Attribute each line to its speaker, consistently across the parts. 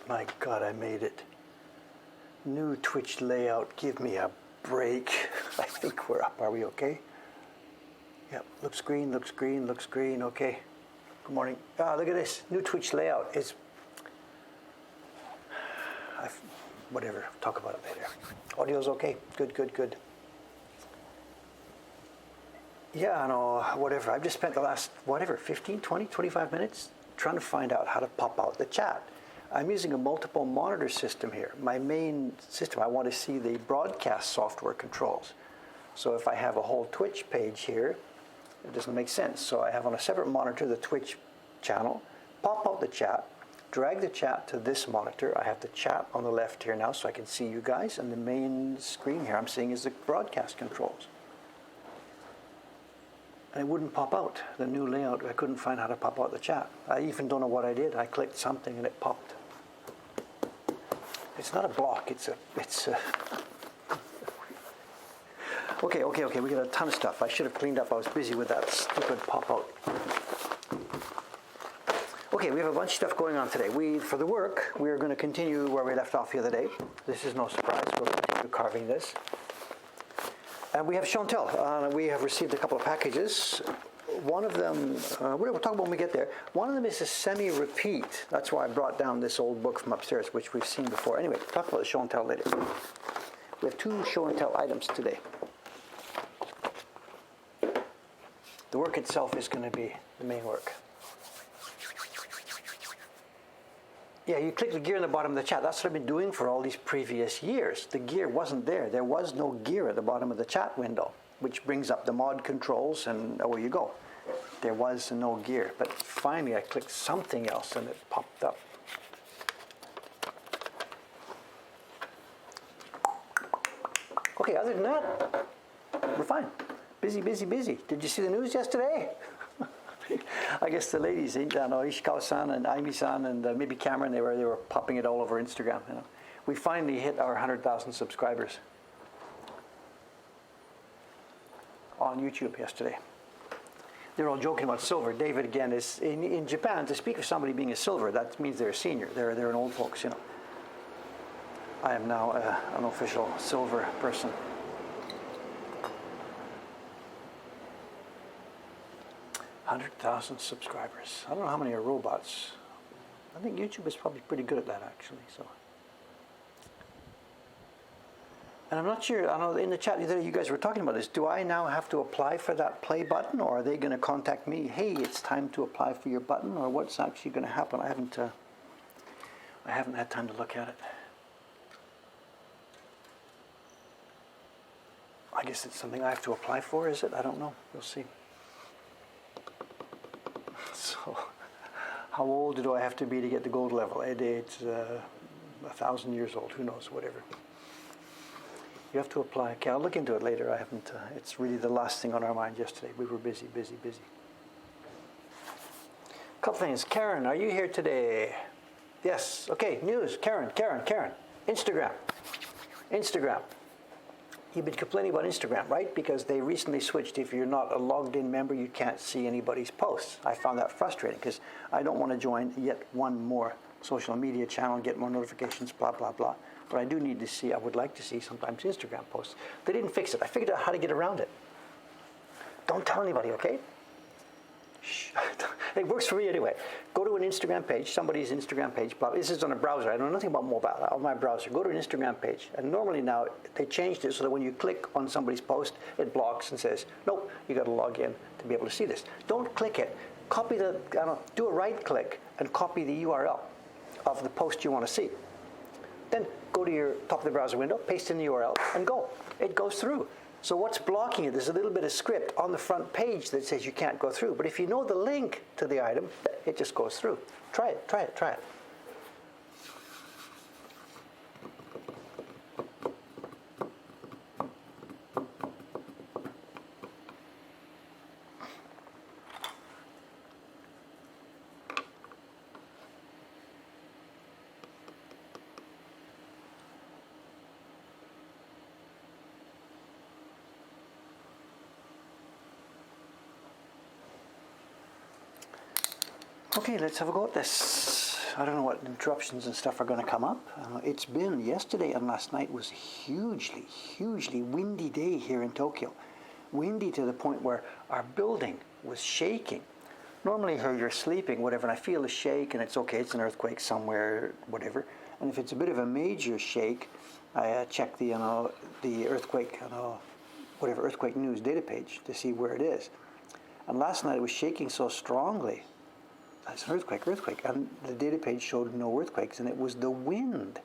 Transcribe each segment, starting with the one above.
Speaker 1: My God, I made it. New Twitch layout. Give me a break. I think we're up. Are we okay? Yep. Looks green, looks green, looks green. Okay. Good morning. Look at this. New Twitch layout. Whatever. Talk about it later. Audio's okay. Good, good, good. Yeah, no, whatever. I've just spent the last, 15, 20, 25 minutes trying to find out how to pop out the chat. I'm using a multiple monitor system here. My main system, I want to see the broadcast software controls. So if I have a whole Twitch page here, it doesn't make sense. So I have on a separate monitor the Twitch channel, pop out the chat, drag the chat to this monitor. I have the chat on the left here now so I can see you guys, and the main screen here I'm seeing is the broadcast controls. And it wouldn't pop out, the new layout. I couldn't find how to pop out the chat. I even don't know what I did. I clicked something and it popped. It's not a block, it's a Okay, we got a ton of stuff. I should have cleaned up. I was busy with that stupid pop-out. Okay, we have a bunch of stuff going on today. For the work, we are going to continue where we left off the other day. This is no surprise. We'll continue carving this. And we have Chantel. We have received a couple of packages. One of them, we'll talk about when we get there. One of them is a semi-repeat. That's why I brought down this old book from upstairs, which we've seen before. Anyway, we'll talk about the show and tell later. We have 2 show and tell items today. The work itself is going to be the main work. Yeah, you click the gear in the bottom of the chat. That's what I've been doing for all these previous years. The gear wasn't there. There was no gear at the bottom of the chat window, which brings up the mod controls, and away you go. There was no gear. But finally, I clicked something else, and it popped up. Okay, other than that, we're fine. Busy, busy, busy. Did you see the news yesterday? I guess the ladies, Ishikawa-san and Aimi-san and maybe Cameron, they were popping it all over Instagram. You know. We finally hit our 100,000 subscribers on YouTube yesterday. They're all joking about silver. David, again, is in Japan, to speak of somebody being a silver, that means they're a senior. They're an old folks, you know. I am now an official silver person. 100,000 subscribers. I don't know how many are robots. I think YouTube is probably pretty good at that, actually. So, and I'm not sure. I know in the chat you guys were talking about this. Do I now have to apply for that play button, or are they going to contact me? Hey, it's time to apply for your button, or what's actually going to happen? I haven't had time to look at it. I guess it's something I have to apply for. Is it? I don't know. We'll see. So, how old do I have to be to get the gold level? It's 1,000 years old. Who knows? Whatever. You have to apply. Okay, I'll look into it later. I haven't. It's really the last thing on our mind yesterday. We were busy, busy, busy. A couple things. Karen, are you here today? Yes. Okay. News. Karen. Instagram. You've been complaining about Instagram, right? Because they recently switched. If you're not a logged-in member, you can't see anybody's posts. I found that frustrating because I don't want to join yet one more social media channel, get more notifications, blah, blah, blah. But I do need to see, I would like to see sometimes Instagram posts. They didn't fix it. I figured out how to get around it. Don't tell anybody, okay? Shh. It works for me anyway. Go to an Instagram page, somebody's Instagram page. This is on a browser. I know nothing about mobile. On my browser, go to an Instagram page. And normally now, they changed it so that when you click on somebody's post, it blocks and says, nope, you got to log in to be able to see this. Don't click it. Copy do a right click and copy the URL of the post you want to see. Then go to your top of the browser window, paste in the URL, and go. It goes through. So what's blocking it? There's a little bit of script on the front page that says you can't go through. But if you know the link to the item, it just goes through. Try it. Okay, let's have a go at this. I don't know what interruptions and stuff are going to come up. It's been, yesterday and last night was hugely windy day here in Tokyo. Windy to the point where our building was shaking. Normally here you're sleeping, whatever, and I feel a shake and it's okay, it's an earthquake somewhere, whatever. And if it's a bit of a major shake, I check the earthquake, earthquake news data page to see where it is. And last night it was shaking so strongly. It's an earthquake, and the data page showed no earthquakes, and it was the wind.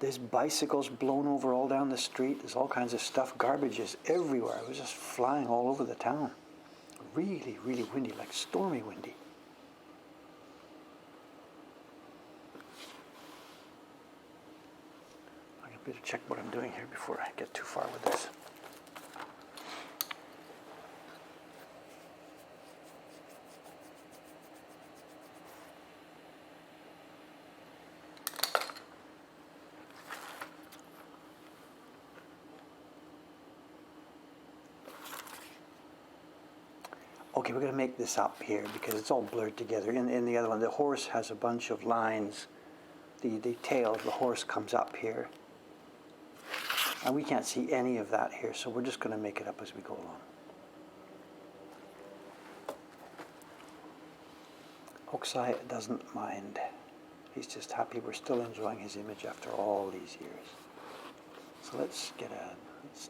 Speaker 1: There's bicycles blown over all down the street. There's all kinds of stuff, garbage is everywhere. It was just flying all over the town. Really windy, like stormy windy. I better check what I'm doing here before I get too far with this. Okay, we're going to make this up here because it's all blurred together. In the other one, the horse has a bunch of lines. The tail of the horse comes up here. And we can't see any of that here, so we're just going to make it up as we go along. Oksai doesn't mind. He's just happy we're still enjoying his image after all these years. So let's still eliminate this.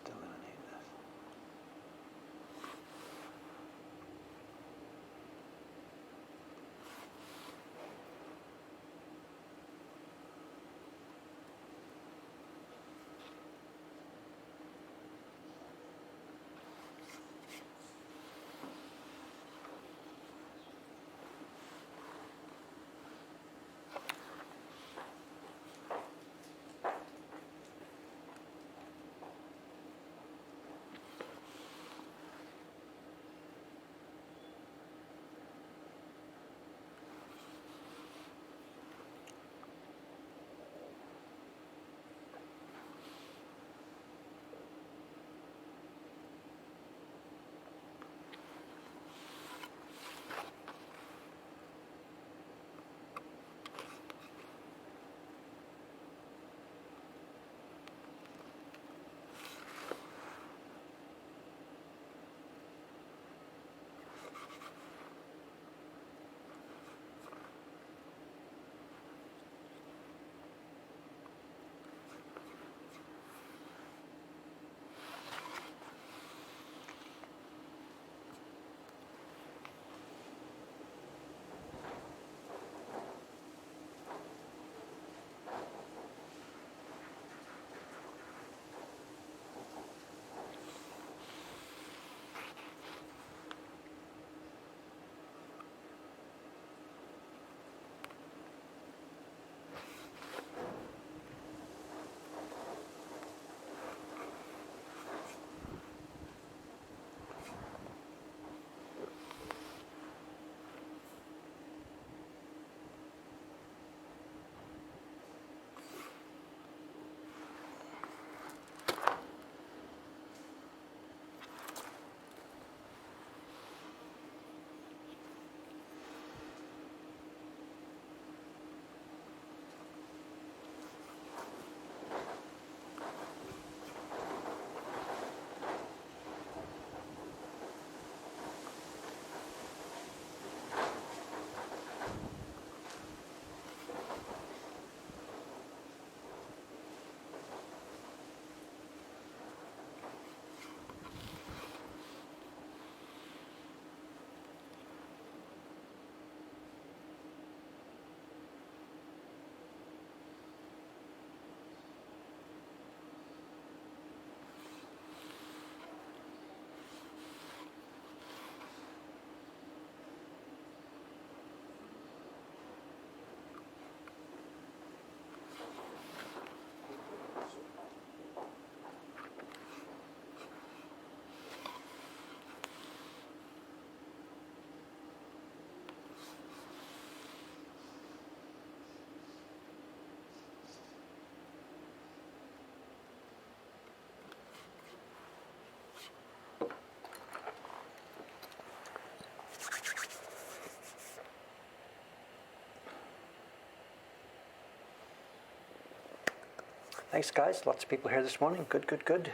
Speaker 1: Thanks, guys. Lots of people here this morning. Good, good, good.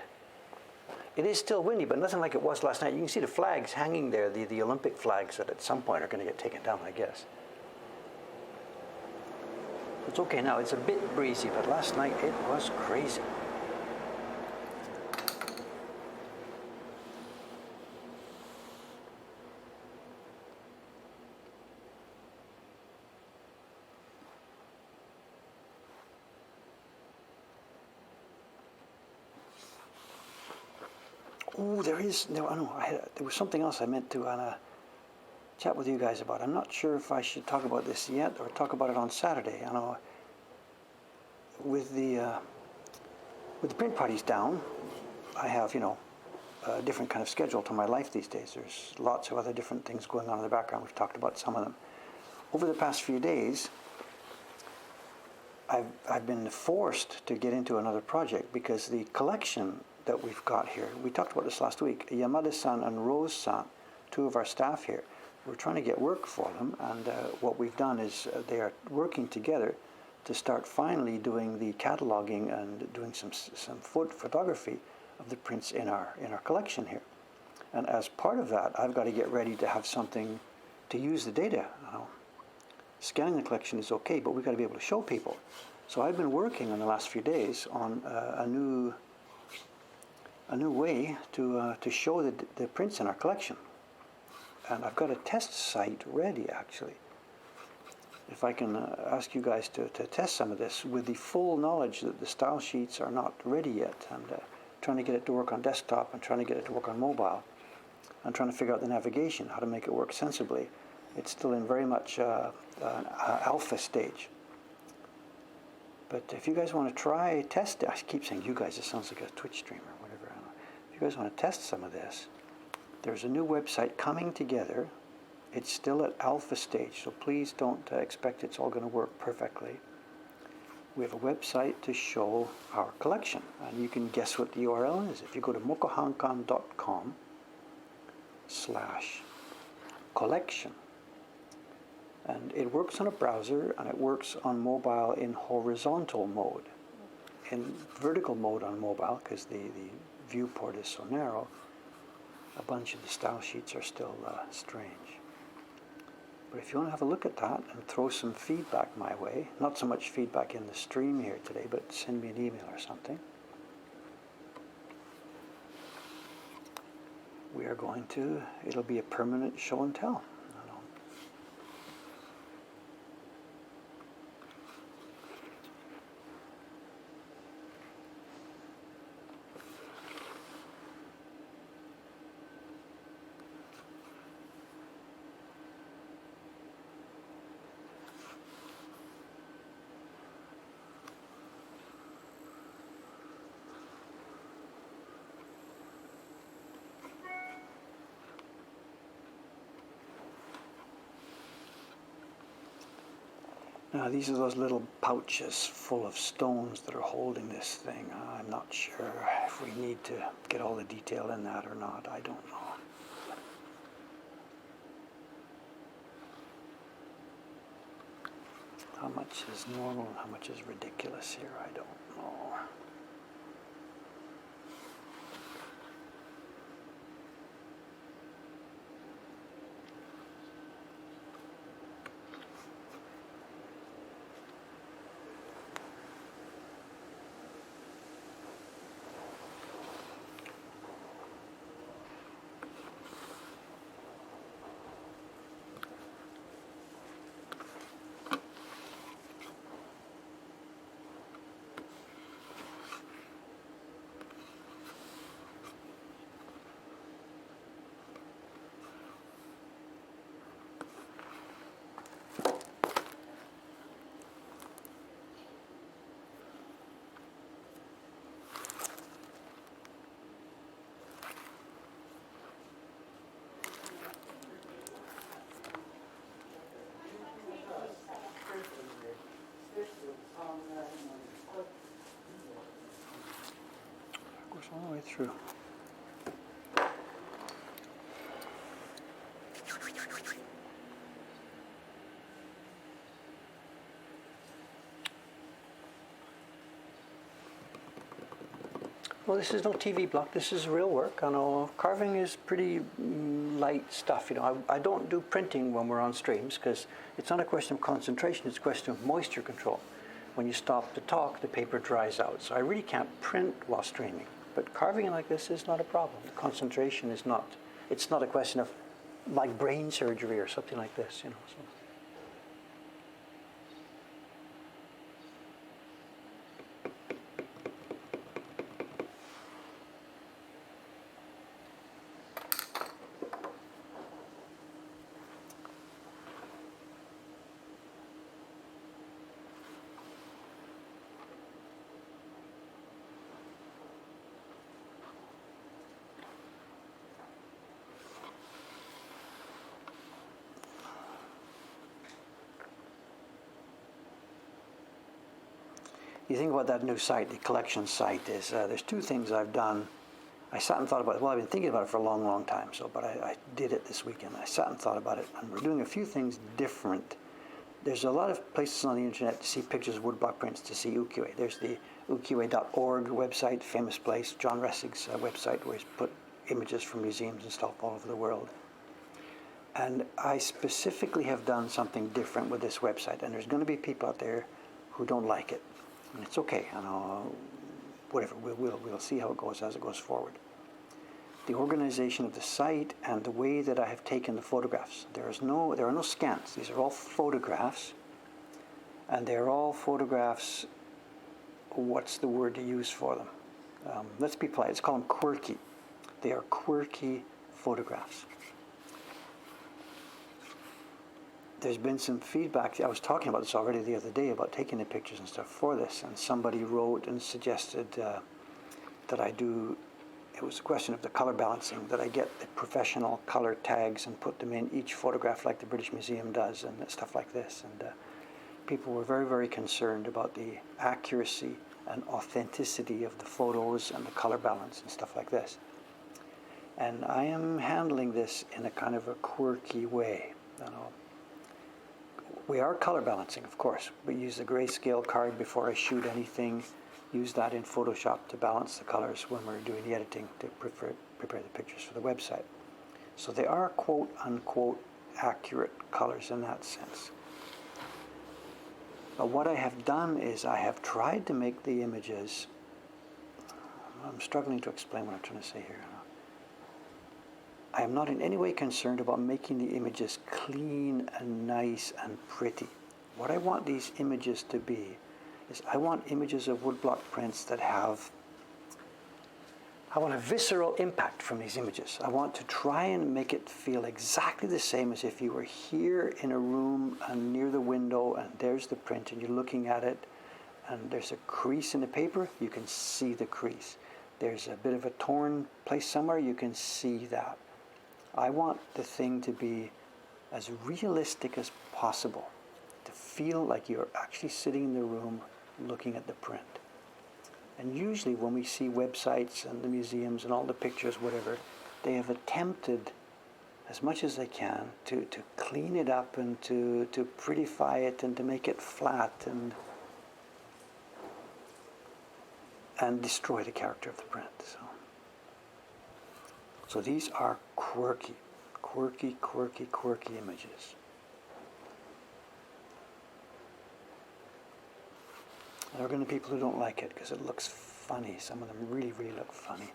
Speaker 1: It is still windy, but nothing like it was last night. You can see the flags hanging there, the Olympic flags that at some point are going to get taken down, I guess. It's okay now. It's a bit breezy, but last night it was crazy. Oh, there was something else I meant to chat with you guys about. I'm not sure if I should talk about this yet or talk about it on Saturday. I know with the print parties down, I have a different kind of schedule to my life these days. There's lots of other different things going on in the background. We've talked about some of them. Over the past few days, I've been forced to get into another project because the collection that we've got here, we talked about this last week, Yamada-san and Rose-san, two of our staff here, we're trying to get work for them, and what we've done is they are working together to start finally doing the cataloging and doing some photography of the prints in our collection here. And as part of that, I've got to get ready to have something to use the data. Scanning the collection is okay, but we've got to be able to show people. So I've been working in the last few days on a new way to show the prints in our collection. And I've got a test site ready, actually. If I can ask you guys to test some of this with the full knowledge that the style sheets are not ready yet, and trying to get it to work on desktop and trying to get it to work on mobile, and trying to figure out the navigation, how to make it work sensibly. It's still in very much an alpha stage. But if you guys want to try test it, I keep saying you guys, it sounds like a Twitch stream or whatever. I don't know. If you guys want to test some of this, there's a new website coming together. It's still at alpha stage, so please don't expect it's all going to work perfectly. We have a website to show our collection, and you can guess what the URL is. If you go to mokohankan.com/collection, and it works on a browser and it works on mobile in horizontal mode. In vertical mode on mobile, because the viewport is so narrow, a bunch of the style sheets are still strange. But if you want to have a look at that and throw some feedback my way, not so much feedback in the stream here today, but send me an email or something. We are going to, it'll be a permanent show and tell. Now these are those little pouches full of stones that are holding this thing. I'm not sure if we need to get all the detail in that or not. I don't know. How much is normal and how much is ridiculous here? I don't know. Goes all the way through. Well, this is no TV block. This is real work. I know carving is pretty light stuff. I don't do printing when we're on streams because it's not a question of concentration. It's a question of moisture control. When you stop to talk, the paper dries out. So I really can't print while streaming. But carving like this is not a problem. The concentration is not. It's not a question of like brain surgery or something like this. So. You think about that new site, the collection site, there's two things I've done. I sat and thought about it. Well, I've been thinking about it for a long, long time, but I did it this weekend. I sat and thought about it, and we're doing a few things different. There's a lot of places on the internet to see pictures of woodblock prints, to see ukiyo-e. There's the ukiyo-e.org website, famous place, John Ressig's website, where he's put images from museums and stuff all over the world. And I specifically have done something different with this website, and there's going to be people out there who don't like it. And it's okay, whatever, we'll see how it goes as it goes forward. The organization of the site and the way that I have taken the photographs. There are no scans. These are all photographs, and they're all photographs. What's the word to use for them? Let's be polite. Let's call them quirky. They are quirky photographs. There's been some feedback. I was talking about this already the other day about taking the pictures and stuff for this, and somebody wrote and suggested that I do. It was a question of the color balancing, that I get the professional color tags and put them in each photograph like the British Museum does and stuff like this. And people were very, very concerned about the accuracy and authenticity of the photos and the color balance and stuff like this. And I am handling this in a kind of a quirky way. We are color balancing, of course. We use the grayscale card before I shoot anything. Use that in Photoshop to balance the colors when we're doing the editing to prepare the pictures for the website. So they are quote-unquote accurate colors in that sense. But what I have done is I have tried to make the images. I'm struggling to explain what I'm trying to say here. I am not in any way concerned about making the images clean and nice and pretty. What I want these images to be is I want images of woodblock prints that I want a visceral impact from these images. I want to try and make it feel exactly the same as if you were here in a room and near the window, and there's the print and you're looking at it, and there's a crease in the paper, you can see the crease. There's a bit of a torn place somewhere, you can see that. I want the thing to be as realistic as possible, to feel like you're actually sitting in the room looking at the print. And usually when we see websites and the museums and all the pictures, whatever, they have attempted as much as they can to clean it up and to prettify it and to make it flat and destroy the character of the print. So these are quirky images. There are going to be people who don't like it because it looks funny. Some of them really, really look funny.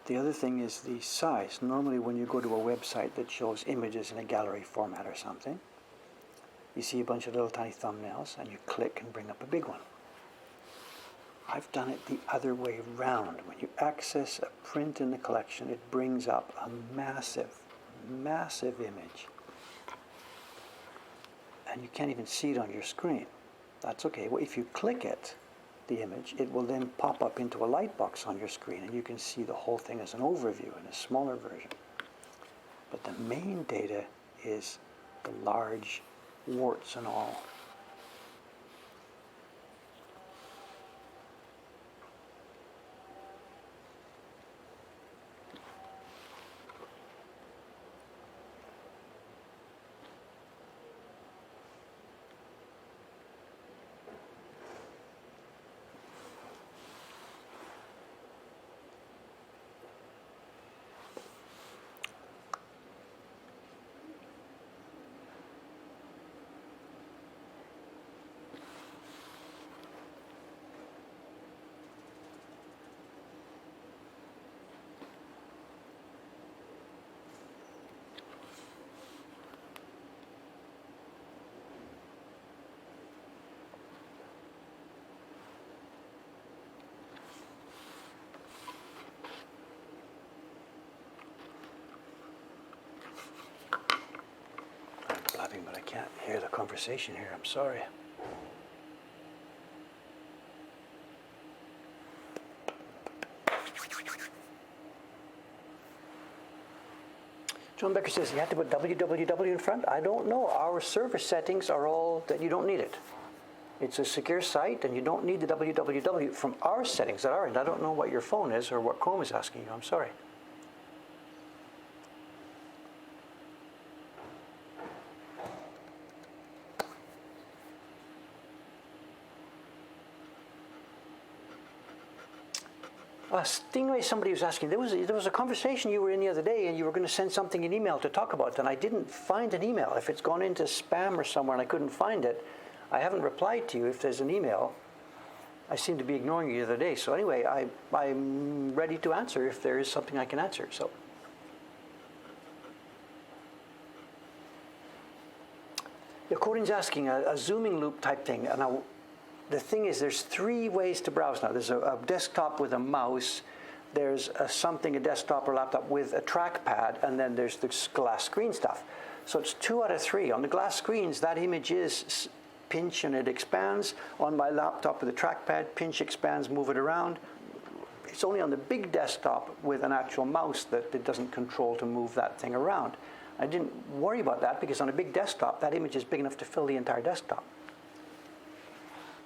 Speaker 1: The other thing is the size. Normally when you go to a website that shows images in a gallery format or something, you see a bunch of little tiny thumbnails and you click and bring up a big one. I've done it the other way round. When you access a print in the collection, it brings up a massive image. And you can't even see it on your screen. That's okay. Well, if you click it, the image, it will then pop up into a light box on your screen and you can see the whole thing as an overview in a smaller version. But the main data is the large warts and all. screen, but I can't hear the conversation here. I'm sorry. John Becker says, you have to put www in front? I don't know. Our server settings are all that you don't need it. It's a secure site, and you don't need the www from our settings at our end. I don't know what your phone is or what Chrome is asking you. I'm sorry. Stingray, somebody was asking, there was a conversation you were in the other day, and you were going to send something in email to talk about, and I didn't find an email. If it's gone into spam or somewhere and I couldn't find it, I haven't replied to you if there's an email. I seem to be ignoring you the other day. So anyway, I'm ready to answer if there is something I can answer. So. Corinne's asking a zooming loop type thing, and the thing is, there's 3 ways to browse now. There's a desktop with a mouse, there's a desktop or laptop with a trackpad, and then there's the glass screen stuff. So it's 2 out of 3. On the glass screens, that image is pinch and it expands. On my laptop with a trackpad, pinch, expands, move it around. It's only on the big desktop with an actual mouse that it doesn't control to move that thing around. I didn't worry about that because on a big desktop, that image is big enough to fill the entire desktop.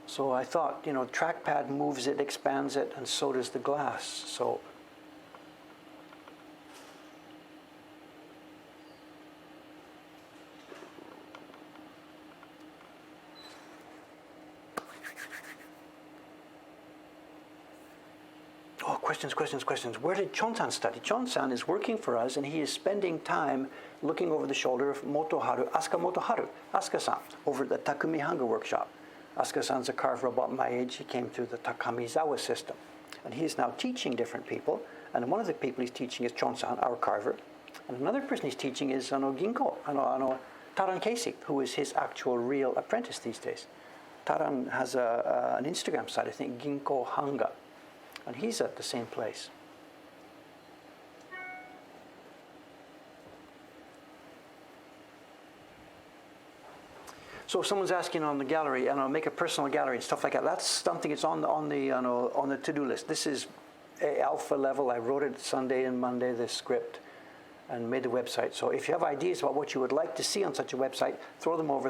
Speaker 1: So I thought, trackpad moves it, expands it, and so does the glass. So questions. Where did Chon-san study? Chon-san is working for us, and he is spending time looking over the shoulder of Asuka Motoharu, Asuka-san, over at the Takumi Hanga workshop. Asuka-san's a carver about my age. He came through the Takamizawa system. And he is now teaching different people. And one of the people he's teaching is Chon-san, our carver. And another person he's teaching is Ginko, Taran Casey, who is his actual real apprentice these days. Taran has an Instagram site, I think, Ginko Hanga. And he's at the same place. So if someone's asking on the gallery, and I'll make a personal gallery and stuff like that, that's something that's on the to-do list. This is alpha level. I wrote it Sunday and Monday, the script, and made the website. So if you have ideas about what you would like to see on such a website, throw them over.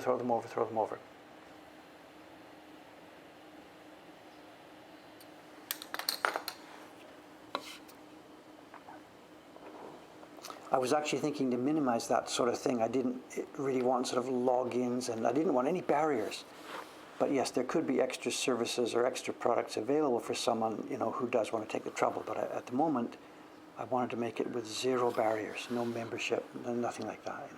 Speaker 1: I was actually thinking to minimize that sort of thing. I didn't really want sort of logins, and I didn't want any barriers. But yes, there could be extra services or extra products available for someone, who does want to take the trouble. But at the moment, I wanted to make it with 0 barriers, no membership, nothing like that.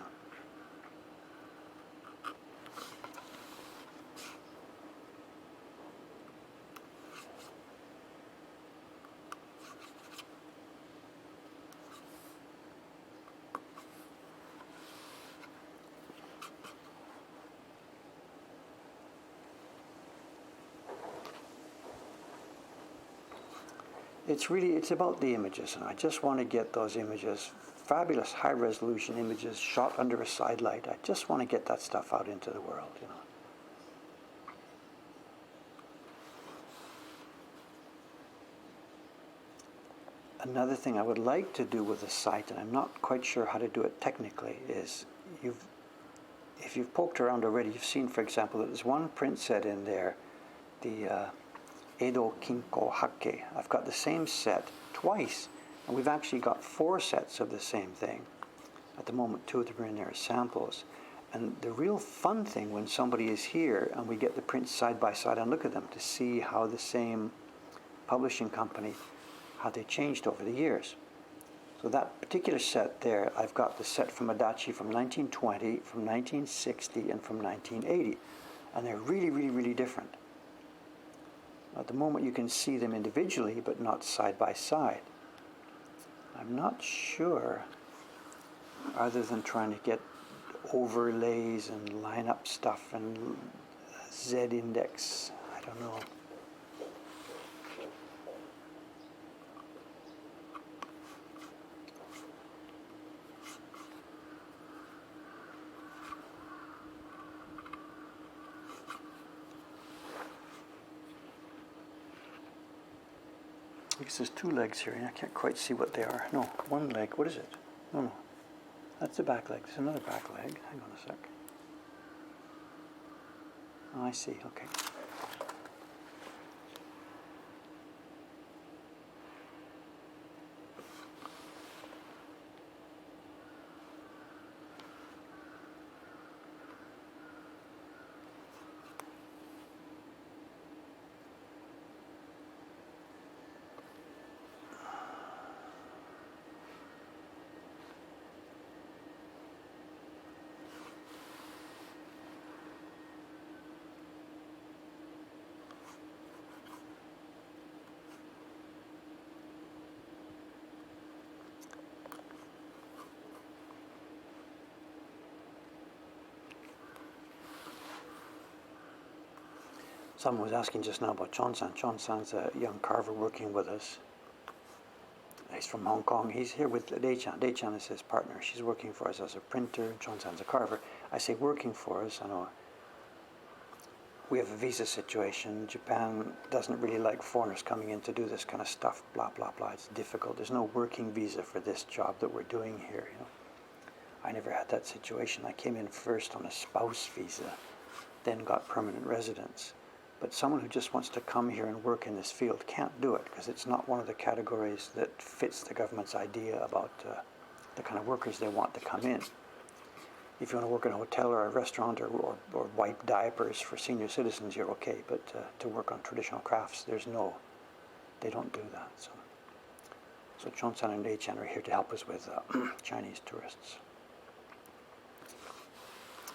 Speaker 1: It's about the images, and I just want to get those images, fabulous high-resolution images shot under a side light. I just want to get that stuff out into the world, Another thing I would like to do with the site, and I'm not quite sure how to do it technically, is if you've poked around already, you've seen, for example, that there's one print set in there, the Edo Kinko Hake. I've got the same set twice, and we've actually got 4 sets of the same thing. At the moment, 2 of them are in there as samples. And the real fun thing when somebody is here and we get the prints side by side and look at them to see how the same publishing company, how they changed over the years. So that particular set there, I've got the set from Adachi from 1920, from 1960, and from 1980. And they're really, really, really different. At the moment you can see them individually, but not side by side. I'm not sure, other than trying to get overlays and line up stuff and Z-index, I don't know. Because there's two legs here, and I can't quite see what they are. No, one leg. What is it? No. That's the back leg. There's another back leg. Hang on a sec. Oh, I see. Okay. Someone was asking just now about Chon-san. Chon-san's a young carver working with us. He's from Hong Kong. He's here with Dei-chan. Dei-chan is his partner. She's working for us as a printer. Chon-san's a carver. I say working for us. I know we have a visa situation. Japan doesn't really like foreigners coming in to do this kind of stuff. Blah, blah, blah. It's difficult. There's no working visa for this job that we're doing here. You know, I never had that situation. I came in first on a spouse visa, then got permanent residence. But someone who just wants to come here and work in this field can't do it because it's not one of the categories that fits the government's idea about the kind of workers they want to come in. If you want to work in a hotel or a restaurant or wipe diapers for senior citizens, you're okay. But to work on traditional crafts, they don't do that. So Chon-san and Dei-chan are here to help us with Chinese tourists.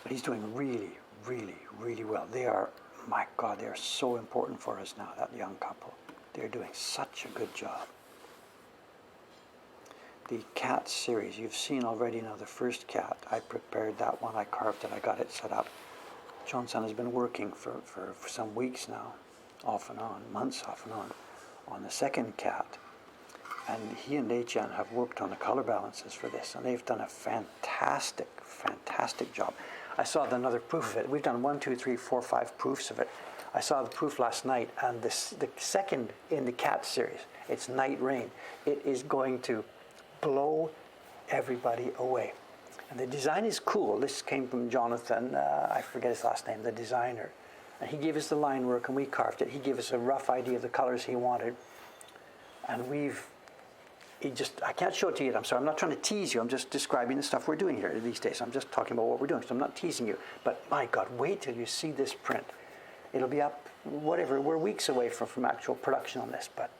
Speaker 1: But he's doing really, really, really well. My God, they're so important for us now, that young couple. They're doing such a good job. The cat series, you've seen already now the first cat. I prepared that one, I carved it, I got it set up. Chon-san has been working for some weeks now, off and on, months off and on the second cat. And he and Dei-chan have worked on the color balances for this, and they've done a fantastic, fantastic job. I saw another proof of it. We've done 1, 2, 3, 4, 5 proofs of it. I saw the proof last night, and the second in the cat series, it's Night Rain. It is going to blow everybody away. And the design is cool. This came from Jonathan, I forget his last name, the designer. And he gave us the line work, and we carved it. He gave us a rough idea of the colors he wanted. And I can't show it to you yet, I'm sorry. I'm not trying to tease you. I'm just describing the stuff we're doing here these days. I'm just talking about what we're doing, so I'm not teasing you. But my God, wait till you see this print. It'll be up, whatever. We're weeks away from actual production on this, but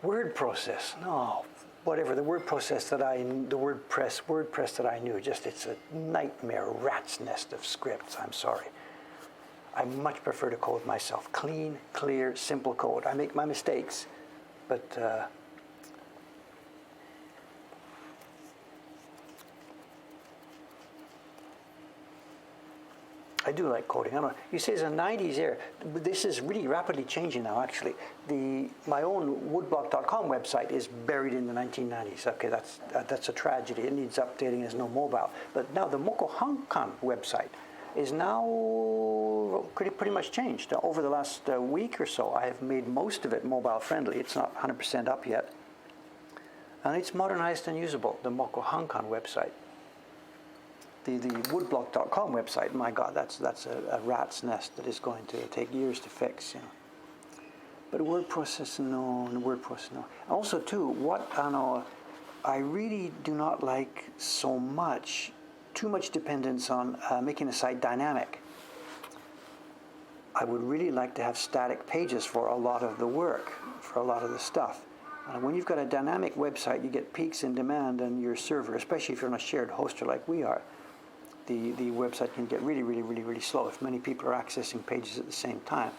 Speaker 1: word process. No, whatever. The word process that WordPress that I knew, just it's a nightmare, rat's nest of scripts. I'm sorry. I much prefer to code myself. Clean, clear, simple code. I make my mistakes, but I do like coding. I don't know. You say it's a 90s era. This is really rapidly changing now, actually. My own woodblock.com website is buried in the 1990s. Okay, that's a tragedy. It needs updating. There's no mobile. But now the Mokohankan website is now pretty much changed. Over the last week or so, I have made most of it mobile friendly. It's not 100% up yet. And it's modernized and usable, the Mokohankan website. The woodblock.com website, my God, that's a rat's nest that is going to take years to fix, you know. But word process, no. Also, too, I really do not like so much, too much dependence on making a site dynamic. I would really like to have static pages for a lot of the work, for a lot of the stuff. And when you've got a dynamic website, you get peaks in demand on your server, especially if you're on a shared hoster like we are. The website can get really, really, really, really slow if many people are accessing pages at the same time.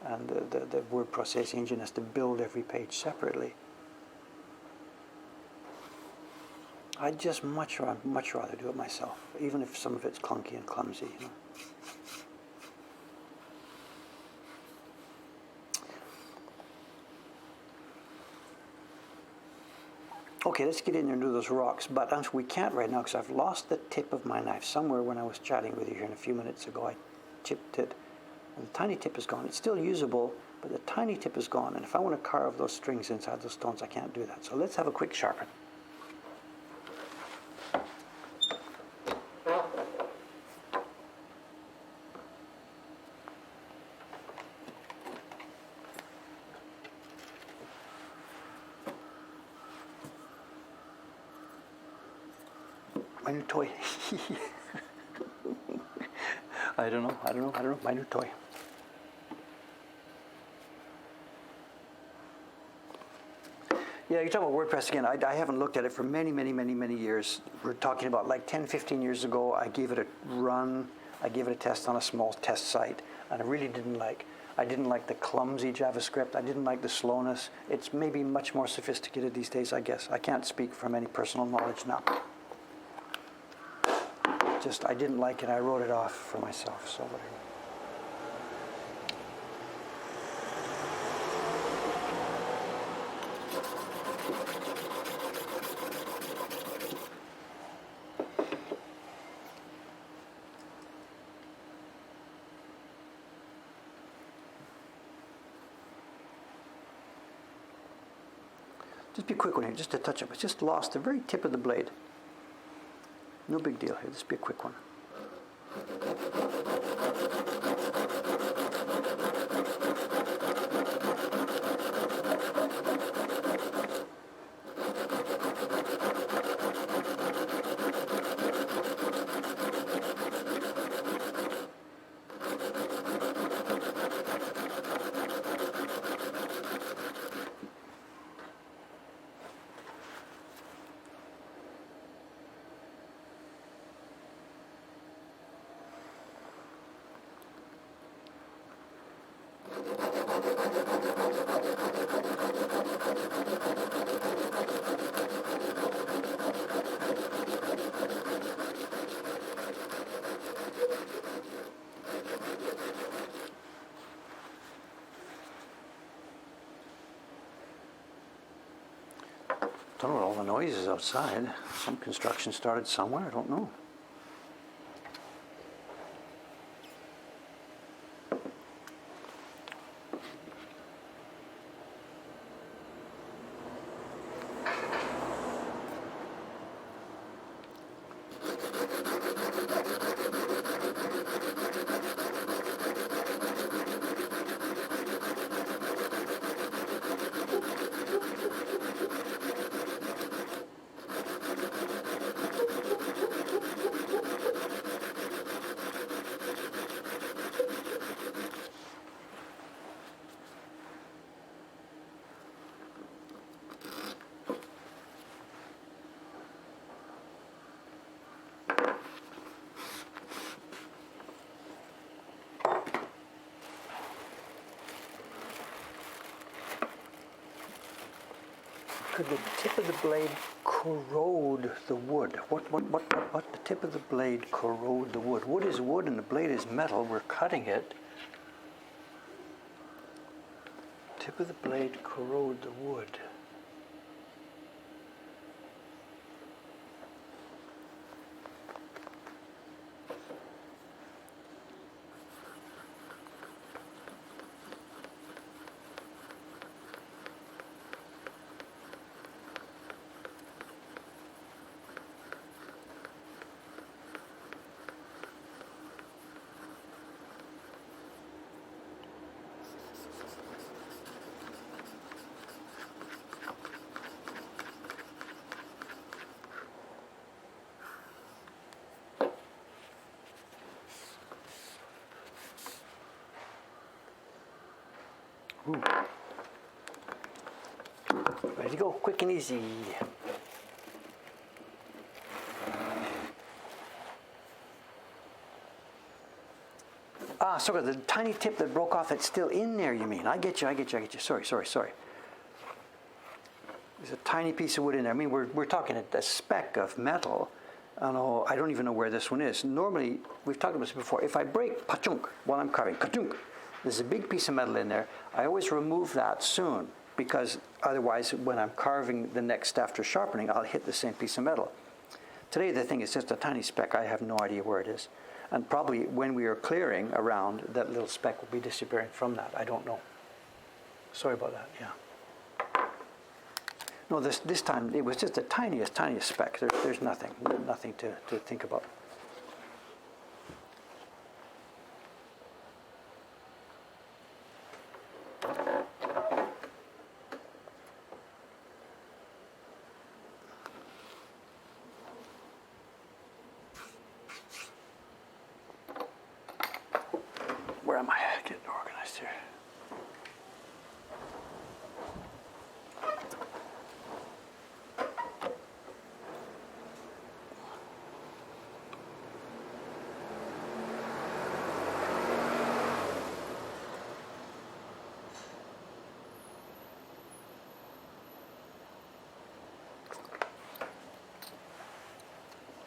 Speaker 1: And the word processing engine has to build every page separately. I'd just much rather do it myself, even if some of it's clunky and clumsy. You know? Okay, let's get in there and do those rocks. But we can't right now because I've lost the tip of my knife. Somewhere when I was chatting with you here a few minutes ago, I chipped it. And the tiny tip is gone. It's still usable, but the tiny tip is gone. And if I want to carve those strings inside those stones, I can't do that. So let's have a quick sharpen. My new toy. I don't know. My new toy. Yeah, you're talking about WordPress again. I haven't looked at it for many years. We're talking about like 10, 15 years ago. I gave it a run. I gave it a test on a small test site, and I really didn't like. I didn't like the clumsy JavaScript. I didn't like the slowness. It's maybe much more sophisticated these days, I guess. I can't speak from any personal knowledge now. Just, I didn't like it. I wrote it off for myself, so whatever. Just be a quick one here, just to touch up. It's just lost the very tip of the blade. No big deal here, just be a quick one. I don't know what all the noise is outside. Some construction started somewhere, I don't know. Could the tip of the blade corrode the wood? What? The tip of the blade corrode the wood? Wood is wood and the blade is metal. We're cutting it. Tip of the blade corrode the wood. Ooh. Ready to go, quick and easy. Ah, sorry, the tiny tip that broke off, it's still in there, you mean? I get you. Sorry. There's a tiny piece of wood in there. I mean, we're talking a speck of metal. I don't even know where this one is. Normally, we've talked about this before. If I break, pachunk, while I'm carving, kachunk, there's a big piece of metal in there. I always remove that soon because otherwise when I'm carving the next after sharpening, I'll hit the same piece of metal. Today the thing is just a tiny speck. I have no idea where it is. And probably when we are clearing around, that little speck will be disappearing from that. I don't know. Sorry about that, yeah. No, this time it was just the tiniest speck. There's nothing to think about. Where am I? Getting organized here.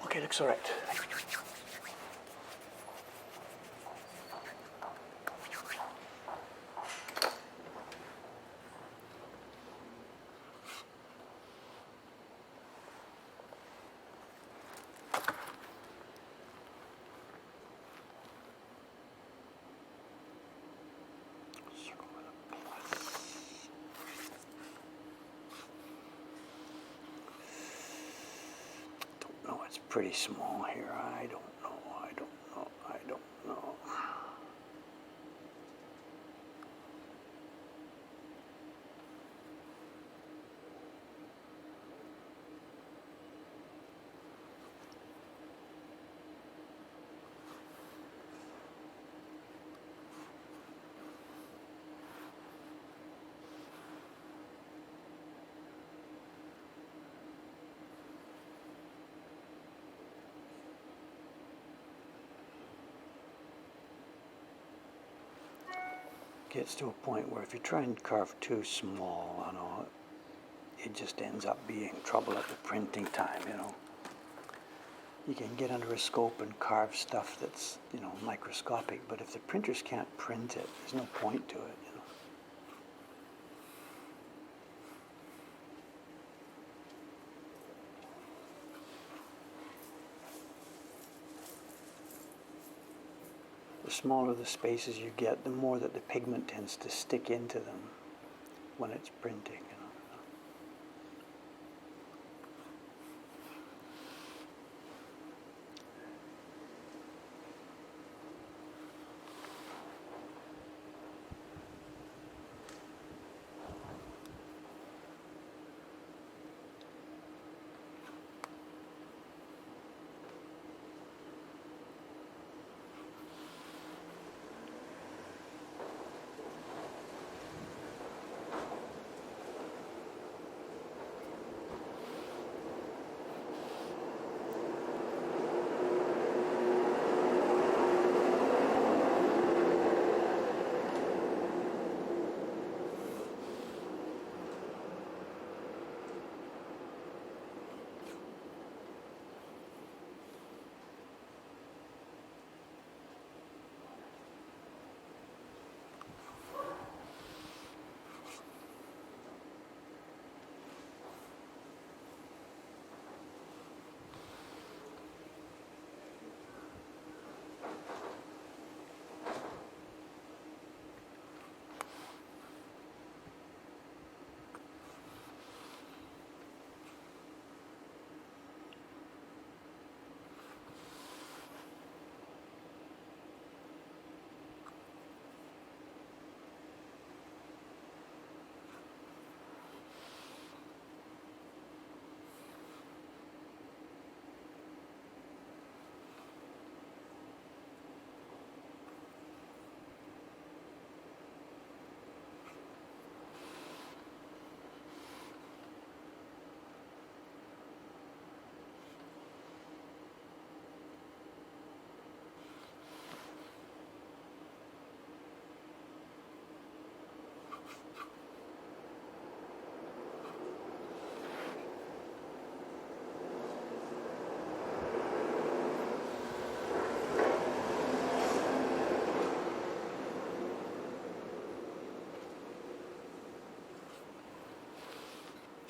Speaker 1: Okay, looks all right. No, it's pretty small here. I don't know. Gets to a point where if you try and carve too small, it just ends up being trouble at the printing time, You can get under a scope and carve stuff that's, microscopic, but if the printers can't print it, there's no point to it, The smaller the spaces you get, the more that the pigment tends to stick into them when it's printing.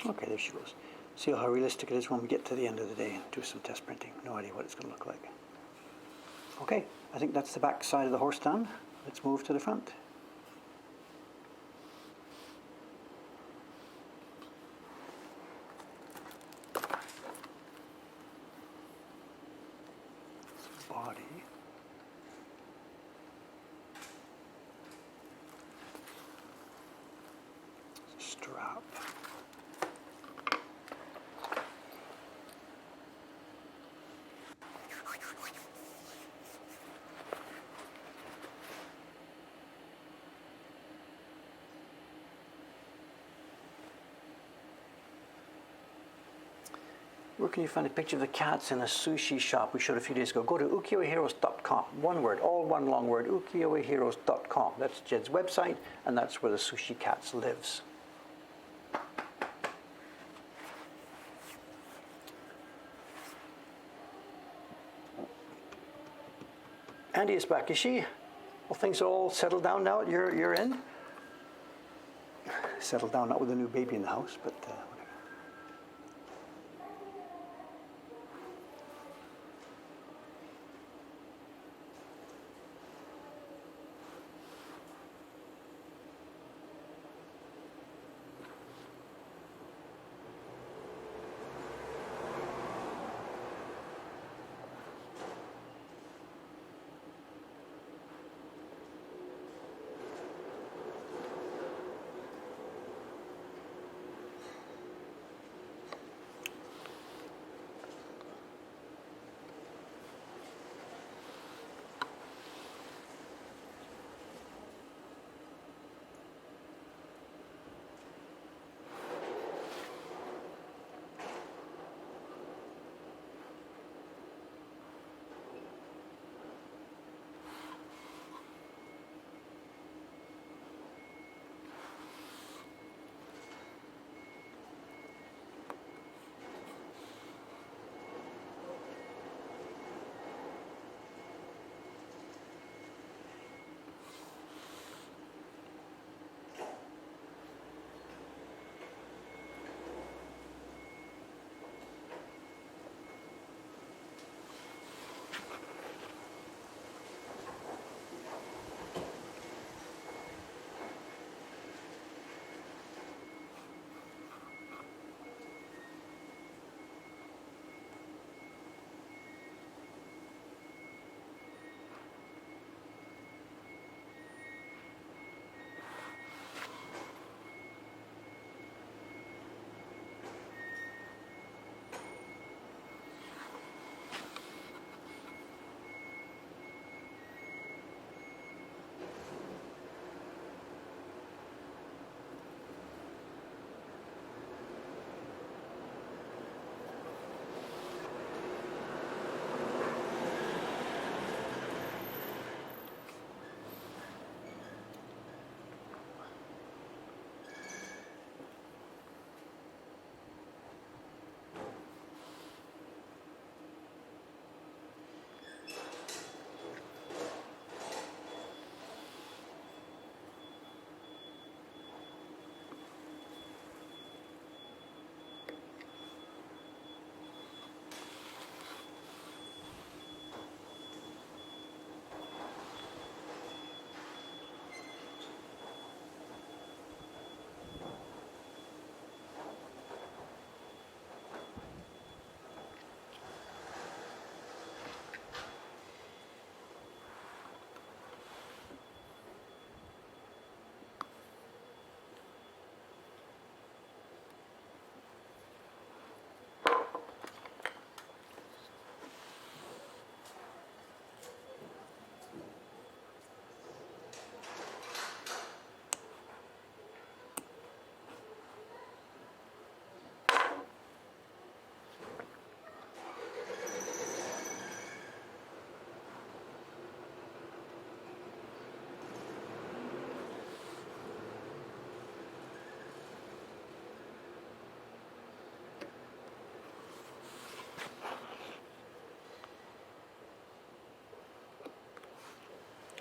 Speaker 1: Okay, there she goes. See how realistic it is when we get to the end of the day and do some test printing. No idea what it's going to look like. Okay, I think that's the back side of the horse done. Let's move to the front. Body. Strap. Where can you find a picture of the cats in a sushi shop we showed a few days ago? Go to ukiyo-heroes.com. One word, all one long word, ukiyo-heroes.com. That's Jed's website, and that's where the sushi cats lives. Andy is back, is she? Well, things are all settled down now at your end? Settled down, not with a new baby in the house, but whatever.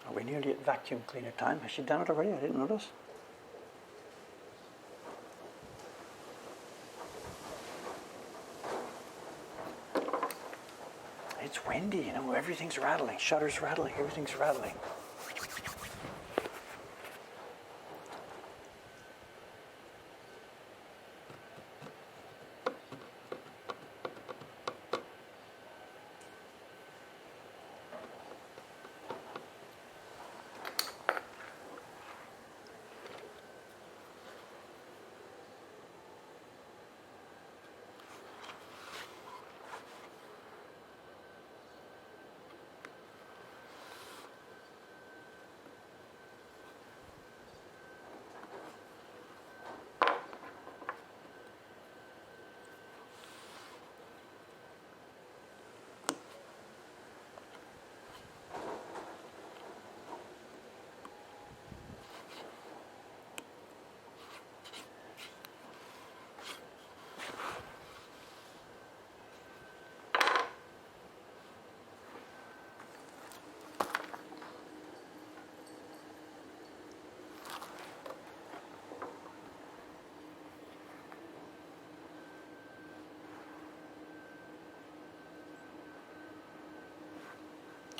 Speaker 1: Are we nearly at vacuum cleaner time? Has she done it already? I didn't notice. it's windy, you know, everything's rattling, shutters rattling, everything's rattling.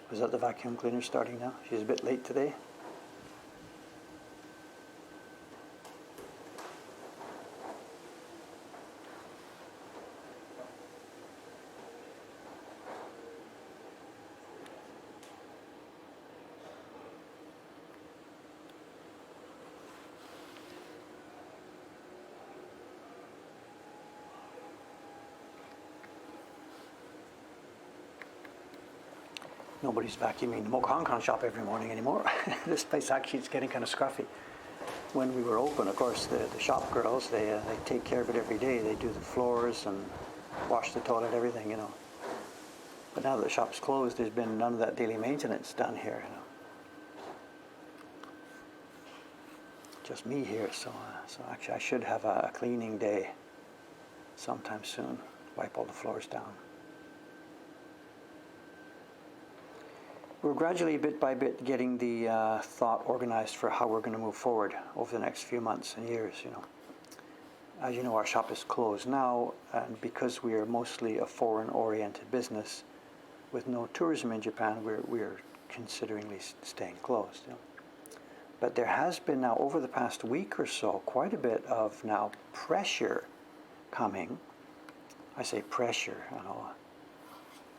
Speaker 1: Was that the vacuum cleaner starting now? She's a bit late today. Nobody's vacuuming the Mocha Hong Kong shop every morning anymore. This place actually is getting kind of scruffy. When we were open, of course, the shop girls, they take care of it every day. They do the floors and wash the toilet, everything, you know. But now that the shop's closed, there's been none of that daily maintenance done here, you know. Just me here, so actually I should have a cleaning day sometime soon. Wipe all the floors down. We're gradually, bit by bit, getting the thought organized for how we're going to move forward over the next few months and years, you know. As you know, our shop is closed now, and because we are mostly a foreign-oriented business with no tourism in Japan, we're consideringly staying closed, you know. But there has been now, over the past week or so, quite a bit of now pressure coming. I say pressure, you know,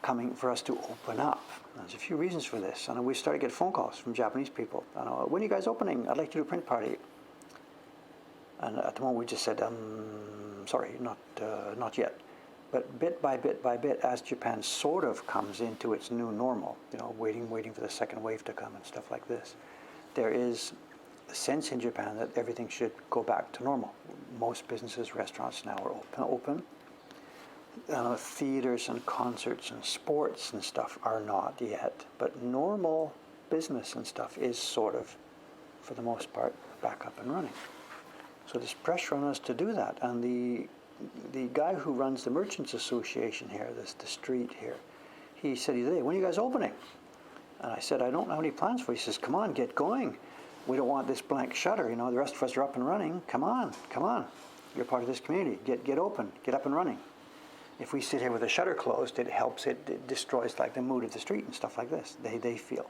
Speaker 1: coming for us to open up. There's a few reasons for this. And we started to get phone calls from Japanese people. When are you guys opening? I'd like to do a print party. And at the moment we just said, sorry, not yet. But bit by bit, as Japan sort of comes into its new normal, you know, waiting for the second wave to come and stuff like this, there is a sense in Japan that everything should go back to normal. Most businesses, restaurants now are open. Theaters and concerts and sports and stuff are not yet, but normal business and stuff is sort of, for the most part, back up and running. So there's pressure on us to do that. And the guy who runs the Merchants Association here, the street here, he said today, when are you guys opening? And I said, I don't have any plans for you. He says, come on, get going. We don't want this blank shutter. You know, the rest of us are up and running. Come on. You're part of this community. Get open, get up and running. If we sit here with the shutter closed, it helps, it destroys like the mood of the street and stuff like this, they feel.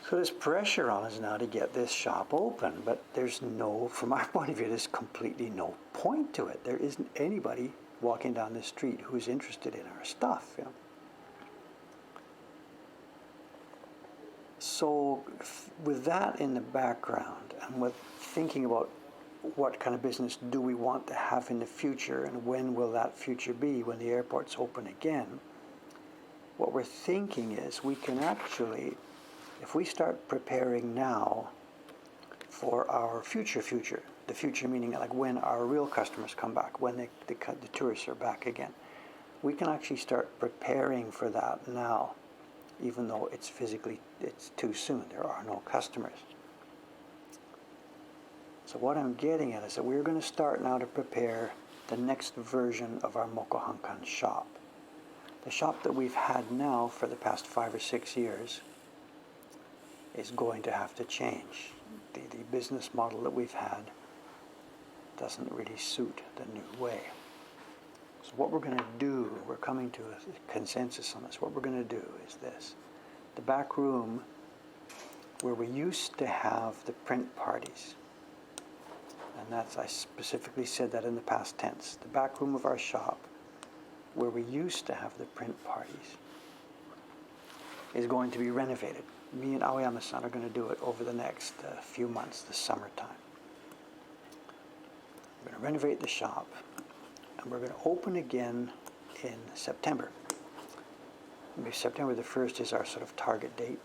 Speaker 1: So there's pressure on us now to get this shop open, but there's no, from our point of view, there's completely no point to it. There isn't anybody walking down the street who's interested in our stuff, you know. So with that in the background, and with thinking about what kind of business do we want to have in the future, and when will that future be when the airport's open again, what we're thinking is we can actually, if we start preparing now for our future, the future meaning like when our real customers come back, when the tourists are back again, we can actually start preparing for that now, even though it's too soon, there are no customers. So what I'm getting at is that we're going to start now to prepare the next version of our Mocha Hong Kong shop. The shop that we've had now for the past 5 or 6 years is going to have to change. The business model that we've had doesn't really suit the new way. So what we're going to do, we're coming to a consensus on this. What we're going to do is this. The back room where we used to have the print parties, and that's, I specifically said that in the past tense, the back room of our shop where we used to have the print parties is going to be renovated. Me and Aoyama-san are going to do it over the next few months, the summertime. We're going to renovate the shop, and we're going to open again in September. Maybe September the 1st is our sort of target date.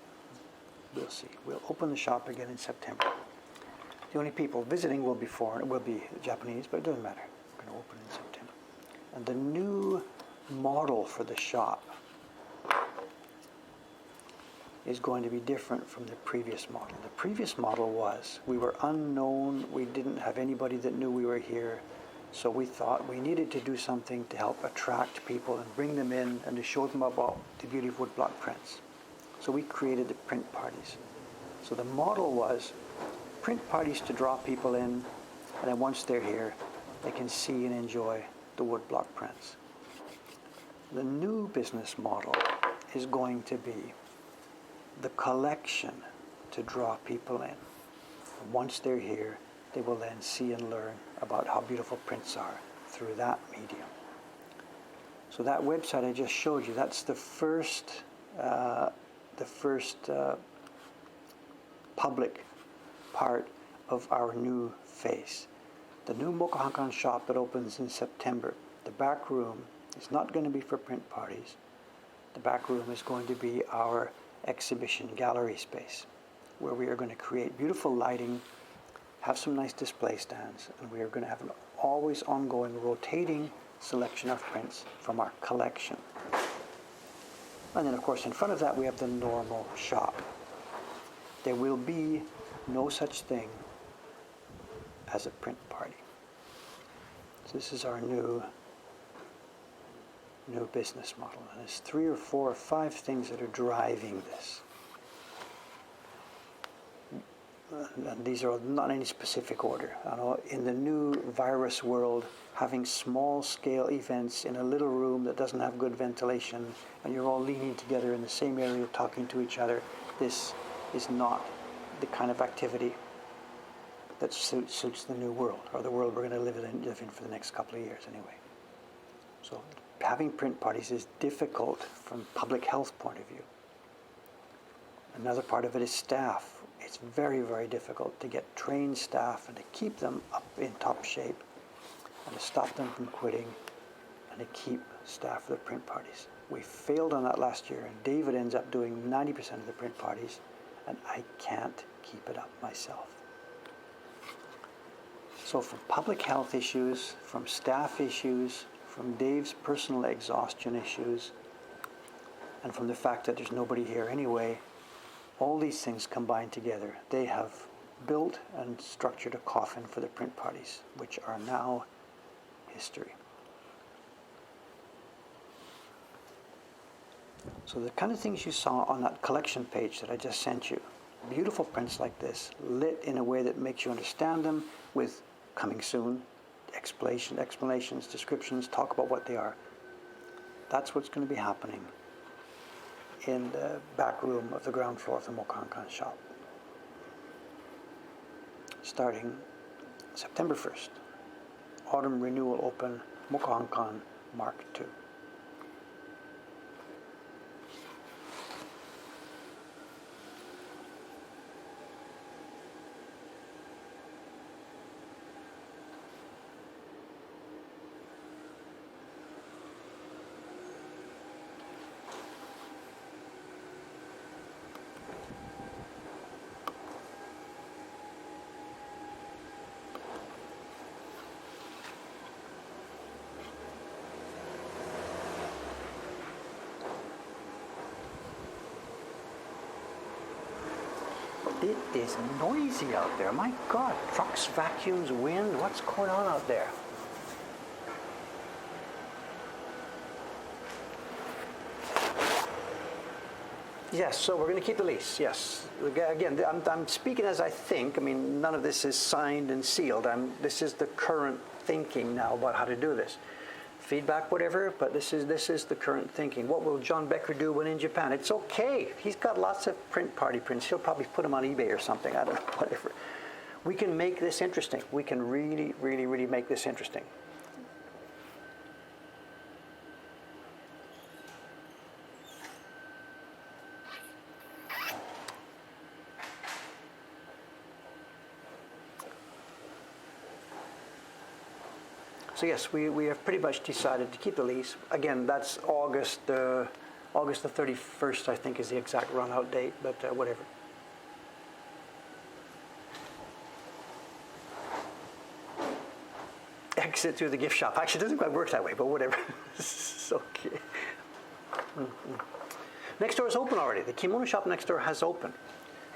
Speaker 1: We'll see. We'll open the shop again in September. The only people visiting will be foreign, will be Japanese, but it doesn't matter. We're going to open in September. And the new model for the shop is going to be different from the previous model. The previous model was, we were unknown, we didn't have anybody that knew we were here, so we thought we needed to do something to help attract people and bring them in and to show them about the beauty of woodblock prints. So we created the print parties. So the model was print parties to draw people in, and then once they're here, they can see and enjoy the woodblock prints. The new business model is going to be the collection to draw people in. And once they're here, they will then see and learn about how beautiful prints are through that medium. So that website I just showed you, that's the first public part of our new face. The new Mokuhankan shop that opens in September, the back room is not going to be for print parties. The back room is going to be our exhibition gallery space, where we are going to create beautiful lighting, have some nice display stands, and we are going to have an always ongoing rotating selection of prints from our collection. And then of course in front of that we have the normal shop. There will be no such thing as a print party. So this is our new business model. And there's 3 or 4 or 5 things that are driving this. And these are not in any specific order. I know in the new virus world, having small-scale events in a little room that doesn't have good ventilation, and you're all leaning together in the same area talking to each other, this is not the kind of activity that suits the new world, or the world we're going to live in for the next couple of years anyway. So having print parties is difficult from public health point of view. Another part of it is staff. It's very, very difficult to get trained staff and to keep them up in top shape and to stop them from quitting and to keep staff for the print parties. We failed on that last year, and David ends up doing 90% of the print parties, and I can't keep it up myself. So from public health issues, from staff issues, from Dave's personal exhaustion issues, and from the fact that there's nobody here anyway, all these things combined together, they have built and structured a coffin for the print parties, which are now history. So the kind of things you saw on that collection page that I just sent you, beautiful prints like this, lit in a way that makes you understand them, with coming soon, explanations, descriptions, talk about what they are. That's what's going to be happening in the back room of the ground floor of the Mokuhankan shop, starting September 1st. Autumn renewal open, Mokuhankan Mark II. It is noisy out there. My God, trucks, vacuums, wind, what's going on out there? Yes, so we're going to keep the lease, yes. Again, I'm speaking as I think. I mean, none of this is signed and sealed. This is the current thinking now about how to do this. feedback, whatever. But this is the current thinking. What will John Becker do when in Japan? It's okay. He's got lots of party prints. He'll probably put them on eBay or something. I don't know, whatever. We can make this interesting. We can really, really, really make this interesting. So yes, we have pretty much decided to keep the lease. Again, that's August the 31st, I think, is the exact run-out date, but whatever. Exit through the gift shop. Actually, it doesn't quite work that way, but whatever. It's okay. Next door is open already. The kimono shop next door has opened.